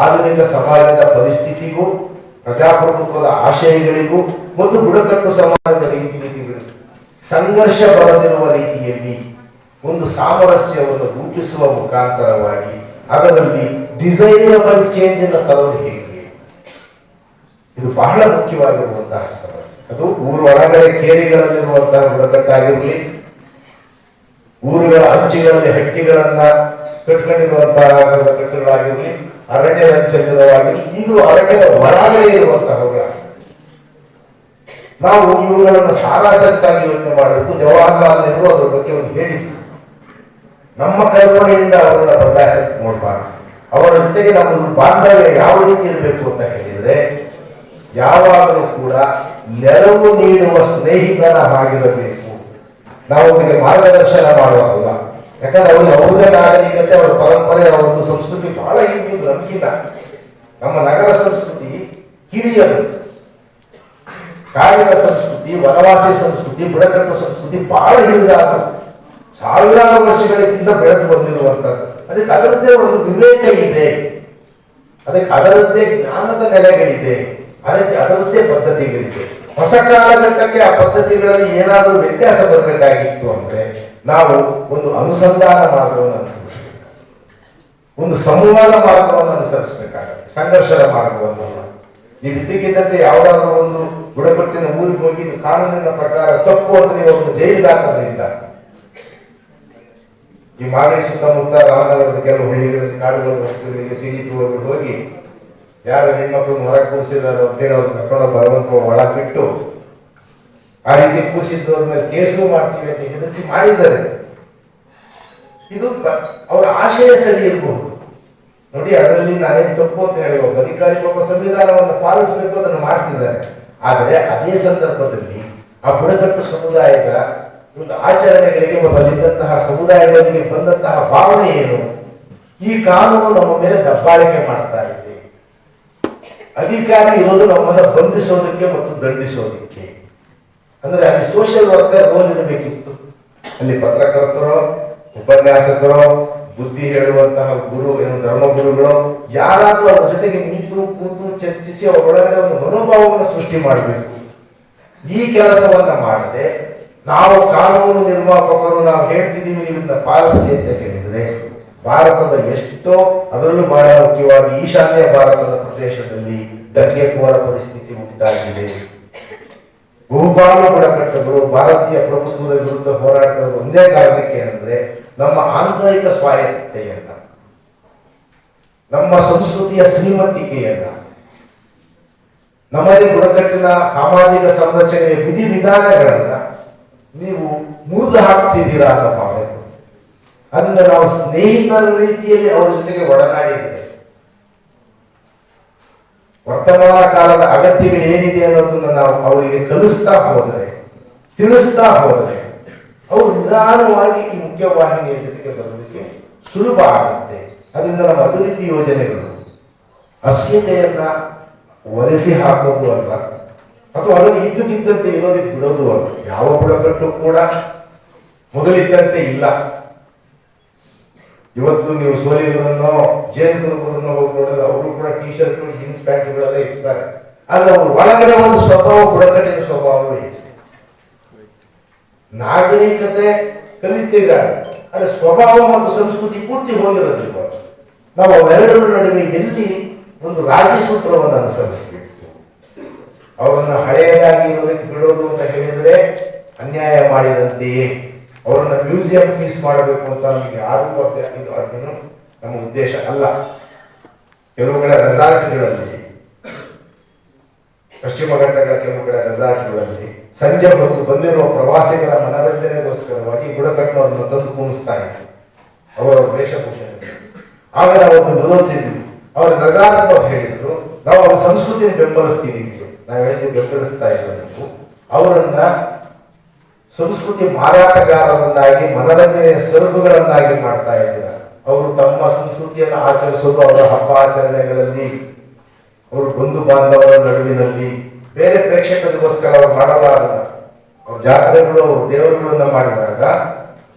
ಆಧುನಿಕ ಸಮಾಜದ ಪರಿಸ್ಥಿತಿಗೂ ಪ್ರಜಾಪ್ರಭುತ್ವದ ಆಶಯಗಳಿಗೂ ಮತ್ತು ಬುಡಕಟ್ಟು ಸಮಾಜದ ರೀತಿಗಳಿಗೂ ಸಂಘರ್ಷ ಬರದಿರುವ ರೀತಿಯಲ್ಲಿ ಒಂದು ಸಾಮರಸ್ಯವನ್ನು ರೂಪಿಸುವ ಮುಖಾಂತರವಾಗಿ ಅದರಲ್ಲಿ ಡಿಸೈರಬಲ್ ಚೇಂಜ್ ಅನ್ನು ತರೋದು ಹೇಗೆ? ಇದು ಬಹಳ ಮುಖ್ಯವಾಗಿರುವಂತಹ ಸಮಸ್ಯೆ. ಅದು ಊರ ಒಳಗಡೆ ಕೇರಿಗಳಲ್ಲಿರುವಂತಹ ಬುಡಕಟ್ಟಾಗಿರಲಿ, ಊರುಗಳ ಅಂಚಿಗಳಲ್ಲಿ ಹಟ್ಟಿಗಳನ್ನ ಕಟ್ಕೊಂಡಿರುವಂತಹ ಬುಡಕಟ್ಟುಗಳಾಗಿರಲಿ, ಅರಣ್ಯದ ಅಂಚಲ್ಲಿರುವಾಗಿರಲಿ, ಈಗಲೂ ಅರಣ್ಯದ ಹೊರಗಡೆ ಇರುವಂತಹ ನಾವು ಇವುಗಳನ್ನು ಸಾರಾಸಕ್ತಾಗಿ ಯೋಚನೆ ಮಾಡಬೇಕು. ಜವಾಹರ್ಲಾಲ್ ನೆಹರು ಅದರ ಬಗ್ಗೆ ಒಂದು ಹೇಳಿದ್ರು. ನಮ್ಮ ಕಲ್ಪನೆಯಿಂದ ಅವರನ್ನ ಬದಲಾಯಿಸಕ್ಕೆ ನೋಡಬಾರ್ದು. ಅವರ ಜೊತೆಗೆ ನಮ್ಮ ಬಾಂಧವ್ಯ ಯಾವ ರೀತಿ ಇರಬೇಕು ಅಂತ ಹೇಳಿದ್ರೆ, ಯಾವಾಗಲೂ ಕೂಡ ನೆರವು ನೀಡುವ ಸ್ನೇಹಿತನ ಆಗಿರಬೇಕು. ನಾವು ಅವರಿಗೆ ಮಾರ್ಗದರ್ಶನ ಮಾಡುವಲ್ಲ. ಯಾಕಂದ್ರೆ ಅವ್ರದೇ ನಾಗರಿಕತೆ, ಅವರ ಪರಂಪರೆ, ಅವರದ್ದು ಸಂಸ್ಕೃತಿ ಬಹಳ ಹಿಂದಿದ್ದು ನಮ್ಗಿಂತ. ನಮ್ಮ ನಗರ ಸಂಸ್ಕೃತಿ ಹಿರಿಯರು, ಕಾಡಿನ ಸಂಸ್ಕೃತಿ, ವನವಾಸಿ ಸಂಸ್ಕೃತಿ, ಬುಡಕಟ್ಟು ಸಂಸ್ಕೃತಿ ಬಹಳ ಹಿರಿದಾದ ಸಾವಿರಾರು ವರ್ಷಗಳಿಂದ ಬೆಳೆದು ಬಂದಿರುವಂತದ್ದು. ಅದಕ್ಕೆ ಅದರದ್ದೇ ಒಂದು ವಿವೇಕ ಇದೆ, ಅದಕ್ಕೆ ಅದರದ್ದೇ ಜ್ಞಾನದ ನೆಲೆಗಳಿದೆ, ಅದಕ್ಕೆ ಅದರದ್ದೇ ಪದ್ಧತಿಗಳಿದೆ. ಹೊಸ ಕಾಲಘಟ್ಟಕ್ಕೆ ಆ ಪದ್ಧತಿಗಳಲ್ಲಿ ಏನಾದರೂ ವ್ಯತ್ಯಾಸ ಬರಬೇಕಾಗಿತ್ತು ಅಂದ್ರೆ ನಾವು ಒಂದು ಅನುಸಂಧಾನ ಮಾರ್ಗವನ್ನು ಅನುಸರಿಸಬೇಕು, ಒಂದು ಸಂವಾದ ಮಾರ್ಗವನ್ನು ಅನುಸರಿಸಬೇಕಾಗುತ್ತೆ, ಸಂಘರ್ಷದ ಮಾರ್ಗವನ್ನು. ನೀವು ಇದ್ದಕ್ಕಿದ್ದಂತೆ ಯಾವುದಾದ್ರೂ ಒಂದು ಬುಡಕಟ್ಟಿನ ಊರಿಗೆ ಹೋಗಿ ಕಾನೂನಿನ ಪ್ರಕಾರ ತಪ್ಪು ಅಂತ ನೀವು ಒಂದು ಜೈಲಿಗೆ ಹಾಕೋದ್ರಿಂದ, ಈ ಮಾಗಡಿ ಸುತ್ತಮುತ್ತ ರಾಮನಗರದ ಕೆಲವು ಹಳ್ಳಿಗಳಲ್ಲಿ ಕಾಡುಗಳ ವಸ್ತುಗಳಿಗೆ ಸಿಡಿದು ಹೋಗಿ ಯಾರು ಹೆಣ್ಮಕ್ಳನ್ನ ಹೊರಗೆ ಕೂರಿಸಿದಾರೋ ಕೇಳೋರು ಕರ್ಕೊಂಡು ಬರುವಂತ ಒಳ ಬಿಟ್ಟು ಆ ರೀತಿ ಕೂರಿಸಿದ್ದವ್ರ ಮೇಲೆ ಕೇಸು ಮಾಡ್ತೀವಿ ಅಂತ ಹೆದರಿಸಿ ಮಾಡಿದ್ದಾರೆ. ಇದು ಅವರ ಆಶಯ ಸರಿ ಇರಬಹುದು ನೋಡಿ, ಅದರಲ್ಲಿ ನಾನೇನು ತಪ್ಪು ಅಂತ ಹೇಳುವ ಅಧಿಕಾರಿ ಪಾಪ ಸಂವಿಧಾನವನ್ನು ಪಾಲಿಸಬೇಕು ಅದನ್ನು ಮಾಡ್ತಿದ್ದಾರೆ. ಆದರೆ ಅದೇ ಸಂದರ್ಭದಲ್ಲಿ ಆ ಬುಡಕಟ್ಟು ಸಮುದಾಯದ ಒಂದು ಆಚರಣೆಗಳಿಗೆ ಅಲ್ಲಿದ್ದಂತಹ ಸಮುದಾಯಗಳಿಗೆ ಬಂದಂತಹ ಭಾವನೆ ಏನು? ಈ ಕಾನೂನು ನಮ್ಮ ಮೇಲೆ ದಬ್ಬಾಳಿಕೆ ಮಾಡ್ತಾ ಇದೆ, ಅಧಿಕಾರಿ ಇರೋದು ನಮ್ಮನ್ನ ಬಂಧಿಸೋದಕ್ಕೆ ಮತ್ತು ದಂಡಿಸೋದಕ್ಕೆ. ಅಂದ್ರೆ ಅಲ್ಲಿ ಸೋಷಿಯಲ್ ವರ್ಕರ್ ರೋಲ್ ಇರಬೇಕಿತ್ತು. ಅಲ್ಲಿ ಪತ್ರಕರ್ತರು, ಉಪನ್ಯಾಸಕರು, ಬುದ್ಧಿ ಹೇಳುವಂತಹ ಗುರು, ಏನು ಧರ್ಮಗುರುಗಳು ಯಾರಾದ್ರೂ ಅವ್ರ ಜೊತೆಗೆ ನಿಂತು ಕೂತು ಚರ್ಚಿಸಿ ಅವರ ಒಳಗಡೆ ಒಂದು ಮನೋಭಾವವನ್ನು ಸೃಷ್ಟಿ ಮಾಡಬೇಕು. ಈ ಕೆಲಸವನ್ನ ಮಾಡದೆ ನಾವು ಕಾನೂನು ನಿರ್ಮಾಪಕರು ನಾವು ಹೇಳ್ತಿದ್ದೀವಿ ನೀವು ಇದನ್ನ ಪಾಲಿಸಲಿ ಅಂತ ಹೇಳಿದ್ರೆ, ಭಾರತದ ಎಷ್ಟೋ, ಅದರಲ್ಲೂ ಬಹಳ ಮುಖ್ಯವಾಗಿ ಈಶಾನ್ಯ ಭಾರತದ ಪ್ರದೇಶದಲ್ಲಿ ದಂಗೆಕೋರ ಪರಿಸ್ಥಿತಿ ಉಂಟಾಗಿದೆ. ಬಹುಪಾಲು ಬುಡಕಟ್ಟುಗಳು ಭಾರತೀಯ ಪ್ರಭುತ್ವದ ವಿರುದ್ಧ ಹೋರಾಡ್ತಿರುವ ಒಂದೇ ಕಾರಣಕ್ಕೆ ಏನಂದ್ರೆ ನಮ್ಮ ಆಂತರಿಕ ಸ್ವಾಯತ್ತತೆಯನ್ನ, ನಮ್ಮ ಸಂಸ್ಕೃತಿಯ ಶ್ರೀಮಂತಿಕೆಯನ್ನ, ನಮ್ಮಲ್ಲಿ ಬುಡಕಟ್ಟಿನ ಸಾಮಾಜಿಕ ಸಂರಚನೆಯ ವಿಧಿವಿಧಾನಗಳನ್ನ ನೀವು ಮುರಿದು ಹಾಕ್ತಿದ್ದೀರಾ ಅಂತ ಭಾವನೆ. ಅದರಿಂದ ನಾವು ಸ್ನೇಹಿತರ ರೀತಿಯಲ್ಲಿ ಅವರ ಜೊತೆಗೆ ಒಡನಾಡಿದ್ದೇವೆ. ವರ್ತಮಾನ ಕಾಲದ ಅಗತ್ಯಗಳು ಏನಿದೆ ಅನ್ನೋದನ್ನ ನಾವು ಅವರಿಗೆ ಕಲಿಸ್ತಾ ಹೋದರೆ, ತಿಳಿಸ್ತಾ ಹೋದರೆ, ಅವರು ನಿಧಾನವಾಗಿ ಈ ಮುಖ್ಯವಾಹಿನಿಯ ಜೊತೆಗೆ ಬರೋದಕ್ಕೆ ಸುಲಭ ಆಗುತ್ತೆ. ಅದರಿಂದ ನಮ್ಮ ಅಭಿವೃದ್ಧಿ ಯೋಜನೆಗಳು ಅಸ್ಮಿತೆಯನ್ನ ಒರೆಸಿ ಹಾಕೋದು ಅಲ್ಲ, ಅಥವಾ ಅದನ್ನು ಇದ್ದಕ್ಕಿದ್ದಂತೆ ಇರೋದಕ್ಕೆ ಬಿಡೋದು ಅಲ್ಲ. ಯಾವ ಬುಡಕಟ್ಟು ಕೂಡ ಮೊದಲಿದ್ದಂತೆ ಇಲ್ಲ. ಇವತ್ತು ನೀವು ಸೋಲಿಗರನ್ನು, ಜೇನ್ ಕುರುಬರನ್ನು ಹೋಗಿ ನೋಡಿದ್ರೆ ಅವರು ಕೂಡ ಟಿ ಶರ್ಟ್, ಜೀನ್ಸ್ ಪ್ಯಾಂಟ್ಗಳೆಲ್ಲ ಇರ್ತಾರೆ. ಆದ್ರೆ ಅವರು ಒಳಗಡೆ ಒಂದು ಸ್ವಭಾವ, ಬುಡಕಟ್ಟಿನ ಸ್ವಭಾವವೇ ಇದೆ. ನಾಗರಿಕತೆ ಕಲಿತಿದ್ದಾರೆ, ಆದರೆ ಸ್ವಭಾವ ಮತ್ತು ಸಂಸ್ಕೃತಿ ಪೂರ್ತಿ ಹೋಗಿರೋದಿಲ್ಲ. ನಾವು ಅವೆರಡರ ನಡುವೆ ಎಲ್ಲಿ ಒಂದು ರಾಜಿ ಸೂತ್ರವನ್ನು ಅನುಸರಿಸಬೇಕು. ಅವರನ್ನು ಹಳೆಯದಾಗಿ ಇರೋದಕ್ಕೆ ಬಿಡೋದು ಅಂತ ಹೇಳಿದ್ರೆ ಅನ್ಯಾಯ ಮಾಡಿದಂತೆಯೇ. ಅವರನ್ನ ಮ್ಯೂಸಿಯಂ ಪೀಸ್ ಮಾಡಬೇಕು ಅಂತ ನಮಗೆ ಯಾರೂ ಇದು ಅದೇನು ನಮ್ಮ ಉದ್ದೇಶ ಅಲ್ಲ. ಕೆಲವು ಕಡೆ ರೆಸಾರ್ಟ್ಗಳಲ್ಲಿ, ಪಶ್ಚಿಮ ಘಟ್ಟಗಳ ಕೆಲವು ಕಡೆ ರೆಸಾರ್ಟ್ಗಳಲ್ಲಿ ಸಂಜೆ ಹೊತ್ತು ಬಂದಿರುವ ಪ್ರವಾಸಿಗರ ಮನರಂಜನೆಗೋಸ್ಕರವಾಗಿ ಬುಡಕಟ್ಟುವವರನ್ನು ತಂದು ಕೂಣಿಸ್ತಾ ಇದ್ರು ಅವರ ವೇಷಭೂಷಣ. ಆಗ ನಾವು ಒಂದು ವಿರೋಧಿಸಿದ್ವಿ. ಅವ್ರ ರೆಸಾರ್ಟ್ ಅವ್ರು ಹೇಳಿದ್ರು, ನಾವು ಅವ್ರ ಸಂಸ್ಕೃತಿಯನ್ನು ಬೆಂಬಲಿಸ್ತೀವಿ. ನಾವು ಹೇಳಿದ್ವಿ ಬೆಂಬಲಿಸ್ತಾ ಇದ್ರು. ಅವರನ್ನ ಸಂಸ್ಕೃತಿ ಮಾರಾಟಗಾರರನ್ನಾಗಿ, ಮನರಂಜನೆಯ ಸ್ವರೂಪಗಳನ್ನಾಗಿ ಮಾಡ್ತಾ ಇದ್ದಾರೆ. ಅವರು ತಮ್ಮ ಸಂಸ್ಕೃತಿಯನ್ನು ಆಚರಿಸೋದು ಅವರ ಹಬ್ಬ ಆಚರಣೆಗಳಲ್ಲಿ, ಅವರು ಬಂಧು ಬಾಂಧವರ ನಡುವಿನಲ್ಲಿ, ಬೇರೆ ಪ್ರೇಕ್ಷಕರಿಗೋಸ್ಕರ ಅವರು ಮಾಡಲಾರಲ್ಲ. ಅವ್ರ ಜಾತ್ರೆಗಳು, ಅವ್ರ ದೇವರುಗಳನ್ನ ಮಾಡಿದಾಗ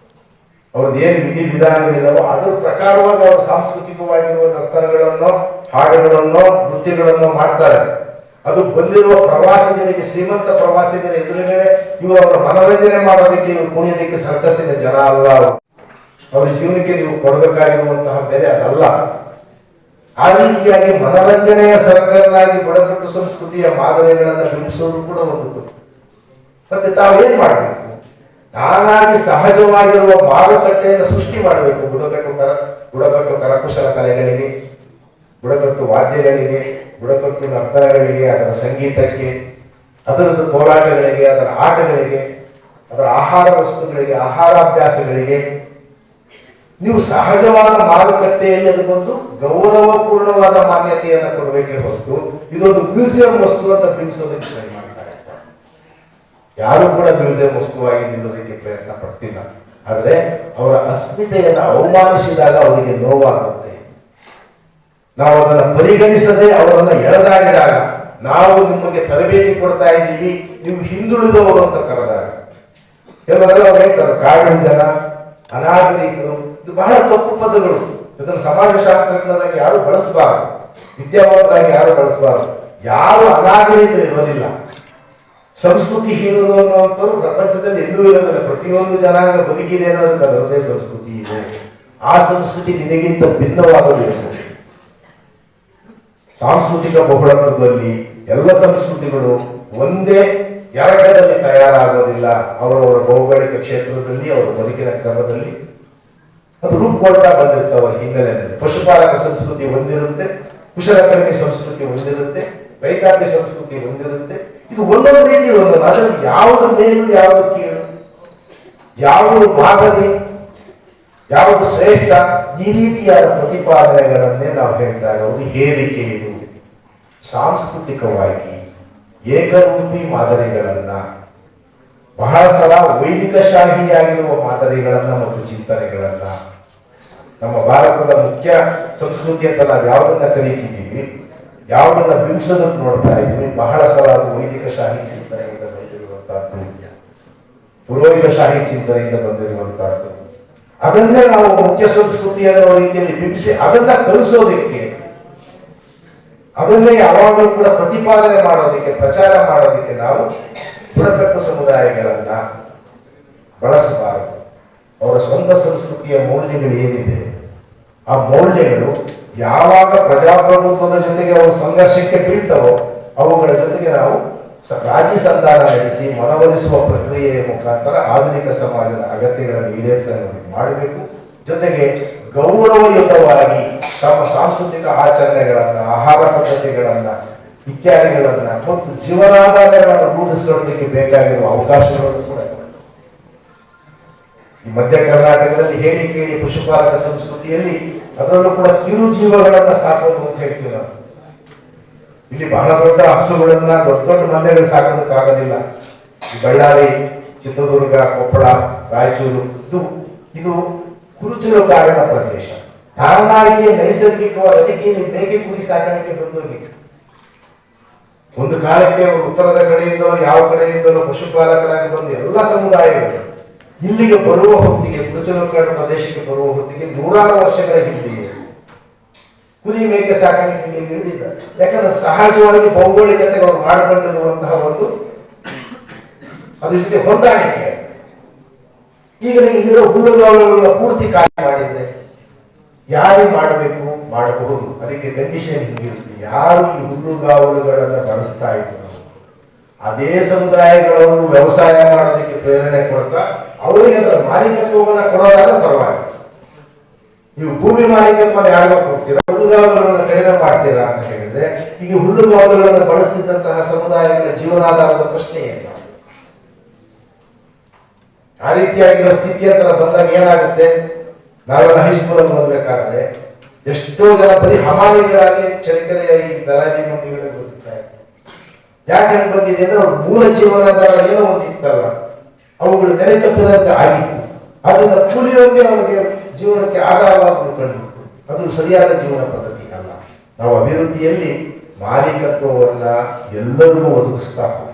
ಅವ್ರದ್ದು ಏನು ವಿಧಿ ವಿಧಾನಗಳಿದಾವೋ ಅದರ ಪ್ರಕಾರವಾಗಿ ಅವರು ಸಾಂಸ್ಕೃತಿಕವಾಗಿರುವ ನರ್ತನಗಳನ್ನು, ಹಾಡುಗಳನ್ನು, ನೃತ್ಯಗಳನ್ನು ಮಾಡ್ತಾರೆ. ಅದು ಬಂದಿರುವ ಪ್ರವಾಸಿಗರಿಗೆ, ಶ್ರೀಮಂತ ಪ್ರವಾಸಿಗರ ಎದುರುಗಡೆ ಇವರು ಅವರ ಮನೋರಂಜನೆ ಮಾಡೋದಕ್ಕೆ, ಇವರು ಕುಣಿಯೋದಕ್ಕೆ ಸರ್ಕಸ್ಸಿನ ಜನ ಅಲ್ಲ. ಅವ್ರ ಜೀವನಕ್ಕೆ ನೀವು ಕೊಡಬೇಕಾಗಿರುವಂತಹ ಬೆಲೆ ಅದಲ್ಲ. ಆ ರೀತಿಯಾಗಿ ಮನೋರಂಜನೆಯ ಸರ್ಕಲ್ನಾಗಿ ಬುಡಕಟ್ಟು ಸಂಸ್ಕೃತಿಯ ಮಾದರಿಗಳನ್ನು ಬಿಂಬಿಸೋದು ಕೂಡ ಒಂದು. ಮತ್ತೆ ತಾವೇನ್ ಮಾಡಬೇಕು? ತಾನಾಗಿ ಸಹಜವಾಗಿರುವ ಮಾರುಕಟ್ಟೆಯನ್ನು ಸೃಷ್ಟಿ ಮಾಡಬೇಕು. ಬುಡಕಟ್ಟು ಕರಕುಶಲ ಕಲೆಗಳಿಗೆ, ಬುಡಕಟ್ಟು ವಾದ್ಯಗಳಿಗೆ, ಬುಡಕಟ್ಟು ನರ್ತನಗಳಿಗೆ, ಅದರ ಸಂಗೀತಕ್ಕೆ, ಅದರದ್ದು ಹೋರಾಟಗಳಿಗೆ, ಅದರ ಆಟಗಳಿಗೆ, ಅದರ ಆಹಾರ ವಸ್ತುಗಳಿಗೆ, ಆಹಾರಾಭ್ಯಾಸಗಳಿಗೆ ನೀವು ಸಹಜವಾದ ಮಾರುಕಟ್ಟೆಯಲ್ಲಿ ಅದಕ್ಕೊಂದು ಗೌರವಪೂರ್ಣವಾದ ಮಾನ್ಯತೆಯನ್ನು ಕೊಡಬೇಕೇ ಹೊರತು ಇದೊಂದು ಮ್ಯೂಸಿಯಂ ವಸ್ತು ಅಂತ ಬಿಂಬಿಸೋದಕ್ಕೆ ಟ್ರೈ ಮಾಡ್ತಾರೆ. ಯಾರು ಕೂಡ ಮ್ಯೂಸಿಯಂ ವಸ್ತುವಾಗಿ ನಿಲ್ಲೋದಕ್ಕೆ ಪ್ರಯತ್ನ ಪಡ್ತಿಲ್ಲ. ಆದ್ರೆ ಅವರ ಅಸ್ಮಿತೆಯನ್ನು ಅವಮಾನಿಸಿದಾಗ ಅವರಿಗೆ ನೋವಾಗುತ್ತೆ. ನಾವು ಅದನ್ನು ಪರಿಗಣಿಸದೆ ಅವರನ್ನ ಎಳೆದಾಡಿದಾಗ, ನಾವು ನಿಮಗೆ ತರಬೇತಿ ಕೊಡ್ತಾ ಇದ್ದೀವಿ, ನೀವು ಹಿಂದುಳಿದವರು ಅಂತ ಕರೆದಾಗ, ಕೆಲವರೆಲ್ಲ ಅವ್ರು ಹೇಳ್ತಾರೆ ಕಾಡಿನ ಜನ, ಅನಾಗರಿಕರು. ಇದು ಬಹಳ ತಪ್ಪು ಪದಗಳು. ಇದನ್ನು ಸಮಾಜಶಾಸ್ತ್ರಜ್ಞರಾಗಿ ಯಾರು ಬಳಸಬಾರದು, ವಿದ್ಯಾವಂತರಾಗಿ ಯಾರು ಬಳಸಬಾರದು. ಯಾರು ಅನಾಗರಿಕರು ಇರೋದಿಲ್ಲ. ಸಂಸ್ಕೃತಿ ಹೀನರು ಅನ್ನುವಂಥವ್ರು ಪ್ರಪಂಚದಲ್ಲಿ ಎಲ್ಲೂ ಇರೋದಿಲ್ಲ. ಪ್ರತಿಯೊಂದು ಜನಾಂಗ ಬದುಕಿದೆ ಅನ್ನೋದಕ್ಕೆ ಅದರದೇ ಸಂಸ್ಕೃತಿ ಇದೆ. ಆ ಸಂಸ್ಕೃತಿ ನಿನಗಿಂತ ಭಿನ್ನವಾಗಬೇಕು. ಸಾಂಸ್ಕೃತಿಕ ಬಹುಳತ್ವದಲ್ಲಿ ಎಲ್ಲ ಸಂಸ್ಕೃತಿಗಳು ಒಂದೇ ಎರಡರಲ್ಲಿ ತಯಾರಾಗೋದಿಲ್ಲ. ಅವರವರ ಭೌಗೋಳಿಕ ಕ್ಷೇತ್ರದಲ್ಲಿ, ಅವರ ಬದುಕಿನ ಕ್ರಮದಲ್ಲಿ ಅದು ರೂಪುಗೊಳ್ತಾ ಬಂದಿರ್ತವರ ಹಿನ್ನೆಲೆಯಲ್ಲಿ. ಪಶುಪಾಲಕ ಸಂಸ್ಕೃತಿ ಒಂದಿರುತ್ತೆ, ಕುಶಲಕರ್ಮಿ ಸಂಸ್ಕೃತಿ ಒಂದಿರುತ್ತೆ, ರೈತಾಪಿ ಸಂಸ್ಕೃತಿ ಒಂದಿರುತ್ತೆ. ಇದು ಒಂದೊಂದು ರೀತಿ ಒಂದೊಂದು. ಅದರಲ್ಲಿ ಯಾವುದು ಮೇಲು, ಯಾವುದು ಕೀಳು, ಯಾವುದು ಮಾದರಿ, ಯಾವುದು ಶ್ರೇಷ್ಠ, ಈ ರೀತಿಯಾದ ಪ್ರತಿಪಾದನೆಗಳನ್ನೇ ನಾವು ಹೇಳ್ತಾ ಇರೋದು ಹೇರಿಕೆ. ಇದು ಸಾಂಸ್ಕೃತಿಕವಾಗಿ ಏಕರೂಪಿ ಮಾದರಿಗಳನ್ನ, ಬಹಳ ಸಲ ವೈದಿಕ ಶಾಹಿಯಾಗಿರುವ ಮಾದರಿಗಳನ್ನ ಮತ್ತು ಚಿಂತನೆಗಳನ್ನ, ನಮ್ಮ ಭಾರತದ ಮುಖ್ಯ ಸಂಸ್ಕೃತಿ ಅಂತ ನಾವು ಯಾವುದನ್ನ ಕರೀತಿದ್ದೀವಿ, ಯಾವುದನ್ನ ಬಿಂಬಿಸೋದಕ್ಕೆ ನೋಡ್ತಾ ಇದ್ದೀವಿ, ಬಹಳ ಸಲ ಅದು ವೈದಿಕ ಶಾಹಿ ಚಿಂತನೆಯಿಂದ ಬಂದಿರುವಂತಹದ್ದು, ಪುರೋಹಿತ ಶಾಹಿ ಚಿಂತನೆಯಿಂದ ಬಂದಿರುವಂತಹದ್ದು. ಅದನ್ನೇ ನಾವು ಮುಖ್ಯ ಸಂಸ್ಕೃತಿ ಅನ್ನೋ ರೀತಿಯಲ್ಲಿ ಬಿಂಬಿಸಿ ಅದನ್ನ ಕಲಿಸೋದಕ್ಕೆ, ಅದನ್ನೇ ಯಾವಾಗಲೂ ಕೂಡ ಪ್ರತಿಪಾದನೆ ಮಾಡೋದಕ್ಕೆ, ಪ್ರಚಾರ ಮಾಡೋದಕ್ಕೆ ನಾವು ಬುಡಕಟ್ಟು ಸಮುದಾಯಗಳನ್ನ ಬಳಸಬಾರದು. ಅವರ ಸ್ವಂತ ಸಂಸ್ಕೃತಿಯ ಮೌಲ್ಯಗಳು ಏನಿದೆ, ಆ ಮೌಲ್ಯಗಳು ಯಾವಾಗ ಪ್ರಜಾಪ್ರಭುತ್ವದ ಜೊತೆಗೆ ಅವು ಸಂಘರ್ಷಕ್ಕೆ ಬೀಳ್ತವೋ ಅವುಗಳ ಜೊತೆಗೆ ನಾವು ರಾಜಿ ಸಂಧಾನ ನಡೆಸಿ ಮನವೊಲಿಸುವ ಪ್ರಕ್ರಿಯೆಯ ಮುಖಾಂತರ ಆಧುನಿಕ ಸಮಾಜದ ಅಗತ್ಯಗಳನ್ನು ಈಡೇರಿಸಲು ಮಾಡಬೇಕು. ಜೊತೆಗೆ ಗೌರವಯುತವಾಗಿ ತಮ್ಮ ಸಾಂಸ್ಕೃತಿಕ ಆಚರಣೆಗಳನ್ನ, ಆಹಾರ ಪದ್ಧತಿಗಳನ್ನ ಇತ್ಯಾದಿಗಳನ್ನ ಮತ್ತು ಜೀವನಾಧಾರಗಳನ್ನು ರೂಢಿಸಿಕೊಳ್ಳೋದಕ್ಕೆ ಬೇಕಾಗಿರುವ ಅವಕಾಶಗಳನ್ನು ಕೂಡ ಈ ಮಧ್ಯ ಕರ್ನಾಟಕದಲ್ಲಿ ಹೇಳಿ ಕೇಳಿ ಪಶುಪಾಲಕ ಸಂಸ್ಕೃತಿಯಲ್ಲಿ ಅದರಲ್ಲೂ ಕೂಡ ಕಿರು ಜೀವಗಳನ್ನ ಸಾಕೋದು ಅಂತ ಹೇಳ್ತೀವಿ ನಾವು. ಇಲ್ಲಿ ಬಹಳ ದೊಡ್ಡ ಹಸುಗಳನ್ನ, ದೊಡ್ಡ ದೊಡ್ಡ ಮಂದೆಗಳು ಸಾಕೋದಕ್ಕಾಗೋದಿಲ್ಲ. ಬಳ್ಳಾರಿ, ಚಿತ್ರದುರ್ಗ, ಕೊಪ್ಪಳ, ರಾಯಚೂರು ಇದು ಕುರುಚಲು ಕಾರಣ ಪ್ರದೇಶ. ತಾನಾಗಿಯೇ ನೈಸರ್ಗಿಕವಾದ ಅದಕ್ಕೆ ಇಲ್ಲಿ ಮೇಕೆ ಕುರಿ ಸಾಕಾಣಿಕೆ ಬಂದೋಗಿದೆ. ಒಂದು ಕಾಲಕ್ಕೆ ಉತ್ತರದ ಕಡೆಯಿಂದಲೋ ಯಾವ ಕಡೆಯಿಂದಲೋ ಪಶುಪಾಲಕರಾಗಿ ಬಂದ ಎಲ್ಲ ಸಮುದಾಯಗಳು ಇಲ್ಲಿಗೆ ಬರುವ ಹೊತ್ತಿಗೆ, ಕುರುಚಲುಕಾಡು ಪ್ರದೇಶಕ್ಕೆ ಬರುವ ಹೊತ್ತಿಗೆ ನೂರಾರು ವರ್ಷಗಳ ಹಿಂದೆಯೇ ಕುರಿ ಮೇಕೆ ಸಾಕಾಣಿಕೆಗೆ ಇಳಿದಿದ್ದಾರೆ. ಯಾಕಂದ್ರೆ ಸಹಜವಾಗಿ ಭೌಗೋಳಿಕತೆಗೆ ಅವರು ಮಾಡಿಕೊಂಡಿರುವಂತಹ ಒಂದು ಅದ್ರ ಜೊತೆ ಹೊಂದಾಣಿಕೆ. ಈಗ ನೀವು ಇಲ್ಲಿರೋ ಹುಲ್ಲುಗಾವಲುಗಳನ್ನ ಪೂರ್ತಿ ಖಾಲಿ ಮಾಡಿದ್ರೆ ಯಾರು ಮಾಡಬೇಕು ಮಾಡಬಹುದು, ಅದಕ್ಕೆ ಕಂಡೀಷನ್ ಹಿಂಗಿರುತ್ತೆ. ಯಾರು ಈ ಹುಲ್ಲುಗಾವಲುಗಳನ್ನು ಬಳಸ್ತಾ ಇದ್ರು ಅದೇ ಸಮುದಾಯಗಳವರು ವ್ಯವಸಾಯ ಮಾಡೋದಕ್ಕೆ ಪ್ರೇರಣೆ ಕೊಡ್ತಾ ಅವರಿಗೆ ಅದರ ಮಾಲೀಕತ್ವವನ್ನು ಕೊಡೋದಾದ್ರೆ ಪರವಾಗಿಲ್ಲ. ನೀವು ಭೂಮಿ ಮಾಲೀಕತ್ವವನ್ನು ಯಾರಿಗ ಕೊಡ್ತೀರಾ, ಹುಲ್ಲುಗಾವಲುಗಳನ್ನು ಕಡಿಮೆ ಮಾಡ್ತೀರಾ ಅಂತ ಹೇಳಿದ್ರೆ ಈಗ ಹುಲ್ಲುಗಾವಲುಗಳನ್ನು ಬಳಸ್ತಿದ್ದಂತಹ ಸಮುದಾಯಗಳ ಜೀವನಾಧಾರದ ಪ್ರಶ್ನೆ ಏನು? ಆ ರೀತಿಯಾಗಿರೋ ಸ್ಥಿತಿಯಂತರ ಬಂದಾಗ ಏನಾಗುತ್ತೆ? ನಾವೆಲ್ಲ ಹೈಸ್ಕೂಲಲ್ಲಿ ಓದಬೇಕಾದ್ರೆ ಎಷ್ಟೋ ಜನ ಬರೀ ಹಮಾಲಿಗಳಾಗಿ ಚಳಿಕೆರೆಯ ಈ ದಲಾಲಿ ಮಂಡಿಗಳಿಗೆ ಬದುಕ್ತಾರೆ. ಯಾಕೆ ಬಂದಿದೆ ಅಂದ್ರೆ ಅವ್ರ ಮೂಲ ಜೀವನಾಧಾರ ಏನೋ ಒಂದಿತ್ತಲ್ಲ, ಅವುಗಳು ನೆಲೆ ತಪ್ಪಿದಂತೆ ಆಗಿತ್ತು. ಅದರಿಂದ ಕೂಲಿಯವರಿಗೆ ಅವರಿಗೆ ಜೀವನಕ್ಕೆ ಆಧಾರವಾಗಿ ಉಳ್ಕೊಂಡಿತ್ತು. ಅದು ಸರಿಯಾದ ಜೀವನ ಪದ್ಧತಿ ಅಲ್ಲ. ನಾವು ಅಭಿವೃದ್ಧಿಯಲ್ಲಿ ಮಾಲೀಕತ್ವವನ್ನ ಎಲ್ಲರಿಗೂ ಒದಗಿಸ್ತಾ ಹೋಗ್ತೀವಿ.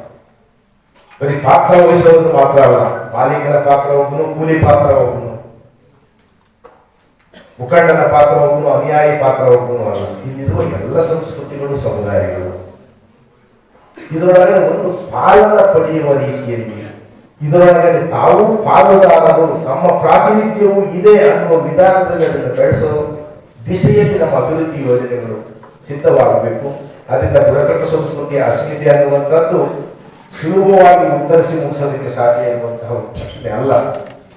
ಬರೀ ಪಾತ್ರ ವಹಿಸೋದು ಮಾತ್ರ ಅಲ್ಲ, ಮಾಲೀಕನ ಪಾತ್ರ ಒಬ್ಬನು, ಕೂಲಿ ಪಾತ್ರ ಒಬ್ಬನು, ಮುಖಂಡನ ಪಾತ್ರ ಒಬ್ಬನು, ಅನುಯಾಯಿ ಪಾತ್ರ ಒಬ್ಬನು ಅಲ್ಲ. ಇಲ್ಲಿರುವ ಎಲ್ಲ ಸಂಸ್ಕೃತಿಗಳು ಸಮುದಾಯಗಳು ಇದರೊಳಗಡೆ ಒಂದು ಪಾಲನ ಪಡೆಯುವ ರೀತಿಯಲ್ಲಿ ಇದರೊಳಗಡೆ ತಾವು ಪಾಲುದಾರರು, ನಮ್ಮ ಪ್ರಾತಿನಿಧ್ಯವು ಇದೆ ಅನ್ನುವ ವಿಧಾನದಲ್ಲಿ ಅದನ್ನು ಬೆಳೆಸೋ ದಿಶೆಯಲ್ಲಿ ನಮ್ಮ ಅಭಿವೃದ್ಧಿ ಯೋಜನೆಗಳು ಸಿದ್ಧವಾಗಬೇಕು. ಅದರಿಂದ ಬುಡಕಟ್ಟು ಸಂಸ್ಕೃತಿಯ ಅಸ್ಮಿತೆ ಅನ್ನುವಂಥದ್ದು ಸುಲಭವಾಗಿ ಉತ್ತರಿಸಿ ಮುಗಿಸೋದಕ್ಕೆ ಸಾಧ್ಯ ಇರುವಂತಹ ಪ್ರಶ್ನೆ ಅಲ್ಲ.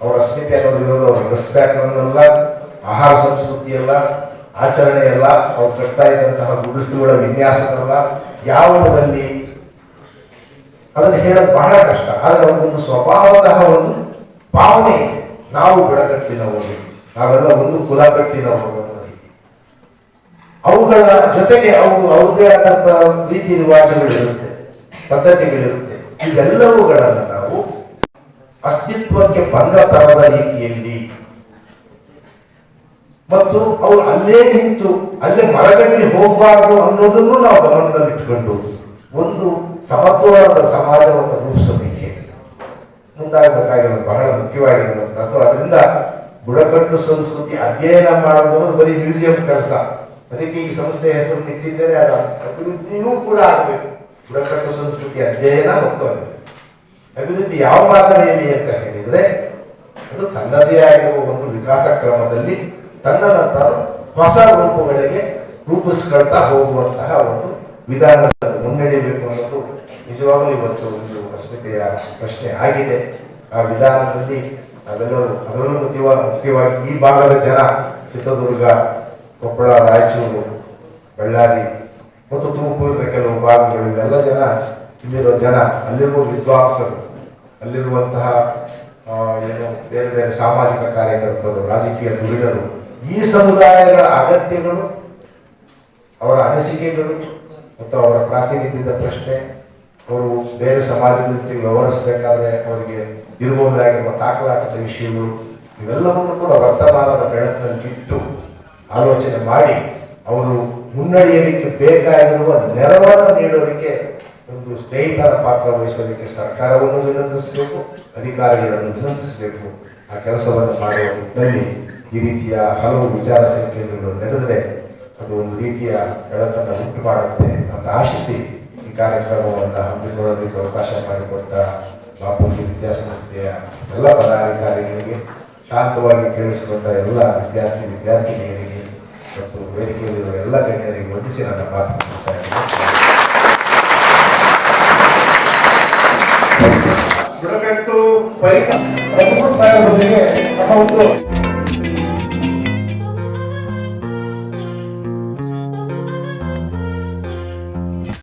ಅವರ ಅಸ್ಮಿತೆ ಅನ್ನೋದಿರೋದು ಅವರ ಡ್ರೆಸ್ ಪ್ಯಾಟರ್ನ್ ಅಲ್ಲ, ಆಹಾರ ಸಂಸ್ಕೃತಿ ಅಲ್ಲ, ಆಚರಣೆ ಅಲ್ಲ, ಅವ್ರು ಕಟ್ತಾ ಇದ್ದಂತಹ ಗುಡಿಸಲುಗಳ ವಿನ್ಯಾಸಗಳಲ್ಲ, ಯಾವುದರಲ್ಲಿ ಅದನ್ನು ಹೇಳೋದು ಬಹಳ ಕಷ್ಟ. ಆದರೆ ಒಂದು ಸ್ವಭಾವತಃ ಒಂದು ಭಾವನೆ ಇದೆ. ನಾವು ಬುಡಕಟ್ಟಿನವರು, ನಾವೆಲ್ಲ ಒಂದು ಕುಲ ಕಟ್ಟಿನವರು ಅನ್ನೋ ರೀತಿ. ಅವುಗಳ ಜೊತೆಗೆ ಅವು ಅವ್ರದ್ದೇ ಆದಂತಹ ರೀತಿ ರಿವಾಜಗಳಿರುತ್ತೆ, ಪದ್ಧತಿಗಳಿರುತ್ತೆ. ಇವೆಲ್ಲವುಗಳನ್ನು ನಾವು ಅಸ್ತಿತ್ವಕ್ಕೆ ಭಂಗ ತರದ ರೀತಿಯಲ್ಲಿ ಮತ್ತು ಅವರು ಅಲ್ಲೇ ನಿಂತು ಅಲ್ಲೇ ಮರಗಟ್ಟಿ ಹೋಗಬಾರದು ಅನ್ನೋದನ್ನು ನಾವು ಗಮನದಲ್ಲಿಟ್ಟುಕೊಂಡು ಒಂದು ಸಮತೋಲನದ ಸಮಾಜವನ್ನು ರೂಪಿಸೋದಕ್ಕೆ ಮುಂದಾಗಬೇಕಾಗಿರೋದು ಬಹಳ ಮುಖ್ಯವಾಗಿರುವಂತದ್ದು. ಅದರಿಂದ ಬುಡಕಟ್ಟು ಸಂಸ್ಕೃತಿ ಅಧ್ಯಯನ ಮಾಡೋದು ಬರೀ ಮ್ಯೂಸಿಯಂ ಕೆಲಸ. ಅದಕ್ಕೆ ಈ ಸಂಸ್ಥೆ ಹೆಸರು ಇಟ್ಟಿದ್ದೇನೆ. ಅದು ಅಭಿವೃದ್ಧಿಯೂ ಕೂಡ ಆಗಬೇಕು. ಬುಡಕಟ್ಟು ಸಂಸ್ಕೃತಿ ಅಧ್ಯಯನ ಮತ್ತು ಅಭಿವೃದ್ಧಿ ಯಾವ ಮಾದರಿಯಲ್ಲಿ ಅಂತ ಹೇಳಿದ್ರೆ ಅದು ತನ್ನದೇ ಆಗಿರುವ ಒಂದು ವಿಕಾಸ ಕ್ರಮದಲ್ಲಿ ತನ್ನನ್ನು ತಾನು ಹೊಸ ರೂಪಗಳಿಗೆ ರೂಪಿಸ್ಕೊಳ್ತಾ ಹೋಗುವಂತಹ ಒಂದು ವಿಧಾನದ ಮುನ್ನಡೆಯಬೇಕು ಅನ್ನೋದು ನಿಜವಾಗಲೂ ಇವತ್ತು ಒಂದು ಅಸ್ಮಿತೆಯ ಪ್ರಶ್ನೆ ಆಗಿದೆ. ಆ ವಿಧಾನದಲ್ಲಿ ಅದರಲ್ಲೂ ಮುಖ್ಯವಾಗಿ ಈ ಭಾಗದ ಜನ, ಚಿತ್ರದುರ್ಗ, ಕೊಪ್ಪಳ, ರಾಯಚೂರು, ಬಳ್ಳಾರಿ ಮತ್ತು ತುಮಕೂರಿನ ಕೆಲವು ಭಾಗಗಳು, ಇವೆಲ್ಲ ಜನ ಇಲ್ಲಿರೋ ಜನ, ಅಲ್ಲಿರುವ ವಿದ್ವಾಂಸರು, ಅಲ್ಲಿರುವಂತಹ ಏನು ಬೇರೆ ಬೇರೆ ಸಾಮಾಜಿಕ ಕಾರ್ಯಕರ್ತರು, ರಾಜಕೀಯ ಧುರೀಣರು, ಈ ಸಮುದಾಯಗಳ ಅಗತ್ಯಗಳು, ಅವರ ಅನಿಸಿಕೆಗಳು ಮತ್ತು ಅವರ ಪ್ರಾತಿನಿಧ್ಯದ ಪ್ರಶ್ನೆ, ಅವರು ಬೇರೆ ಸಮಾಜದ ಜೊತೆ ವ್ಯವಹರಿಸಬೇಕಾದ್ರೆ ಅವರಿಗೆ ಇರಬಹುದಾಗಿರುವ ತಾಕಲಾಟದ ವಿಷಯಗಳು, ಇವೆಲ್ಲವನ್ನು ಕೂಡ ವರ್ತಮಾನದ ಬೆಳಕಿನಲ್ಲಿ ಇಟ್ಟು ಆಲೋಚನೆ ಮಾಡಿ ಅವರು ಮುನ್ನಡೆಯಲಿಕ್ಕೆ ಬೇಕಾಗಿರುವ ನೆರವನ್ನು ನೀಡೋದಕ್ಕೆ ಒಂದು ಸ್ನೇಹಿತರ ಪಾತ್ರ ವಹಿಸೋದಕ್ಕೆ ಸರ್ಕಾರವನ್ನು ವಿನಂತಿಸಬೇಕು, ಅಧಿಕಾರಿಗಳನ್ನು ವಿನಂತಿಸಬೇಕು. ಆ ಕೆಲಸವನ್ನು ಮಾಡುವ ನಿಟ್ಟಿನಲ್ಲಿ ಈ ರೀತಿಯ ಹಲವು ವಿಚಾರ ಸಂಕಿರಣಗಳು ನೆರೆದರೆ ಅದು ಒಂದು ರೀತಿಯ ಬೆಳಕನ್ನು ಉಂಟು ಮಾಡುತ್ತೆ ಅಂತ ಆಶಿಸಿ ಈ ಕಾರ್ಯಕ್ರಮವನ್ನು ಹಮ್ಮಿಕೊಳ್ಳೋದಕ್ಕೆ ಅವಕಾಶ ಮಾಡಿಕೊಟ್ಟ ಬಾಪೂಜಿ ವಿದ್ಯಾಸಂಸ್ಥೆಯ ಎಲ್ಲ ಪದಾಧಿಕಾರಿಗಳಿಗೆ, ಶಾಂತವಾಗಿ ಕೇಳಿಸಿಕೊಂಡ ಎಲ್ಲ ವಿದ್ಯಾರ್ಥಿನಿಯರಿಗೆ ಮತ್ತು ವೇದಿಕೆಯಲ್ಲಿರುವ ಎಲ್ಲ ಗಣ್ಯರಿಗೆ ವಂದಿಸಿ ನನ್ನ ಮಾತು ಮುಗಿಸ್ತಾ ಇದ್ದೀನಿ. ಬುಡಕಟ್ಟು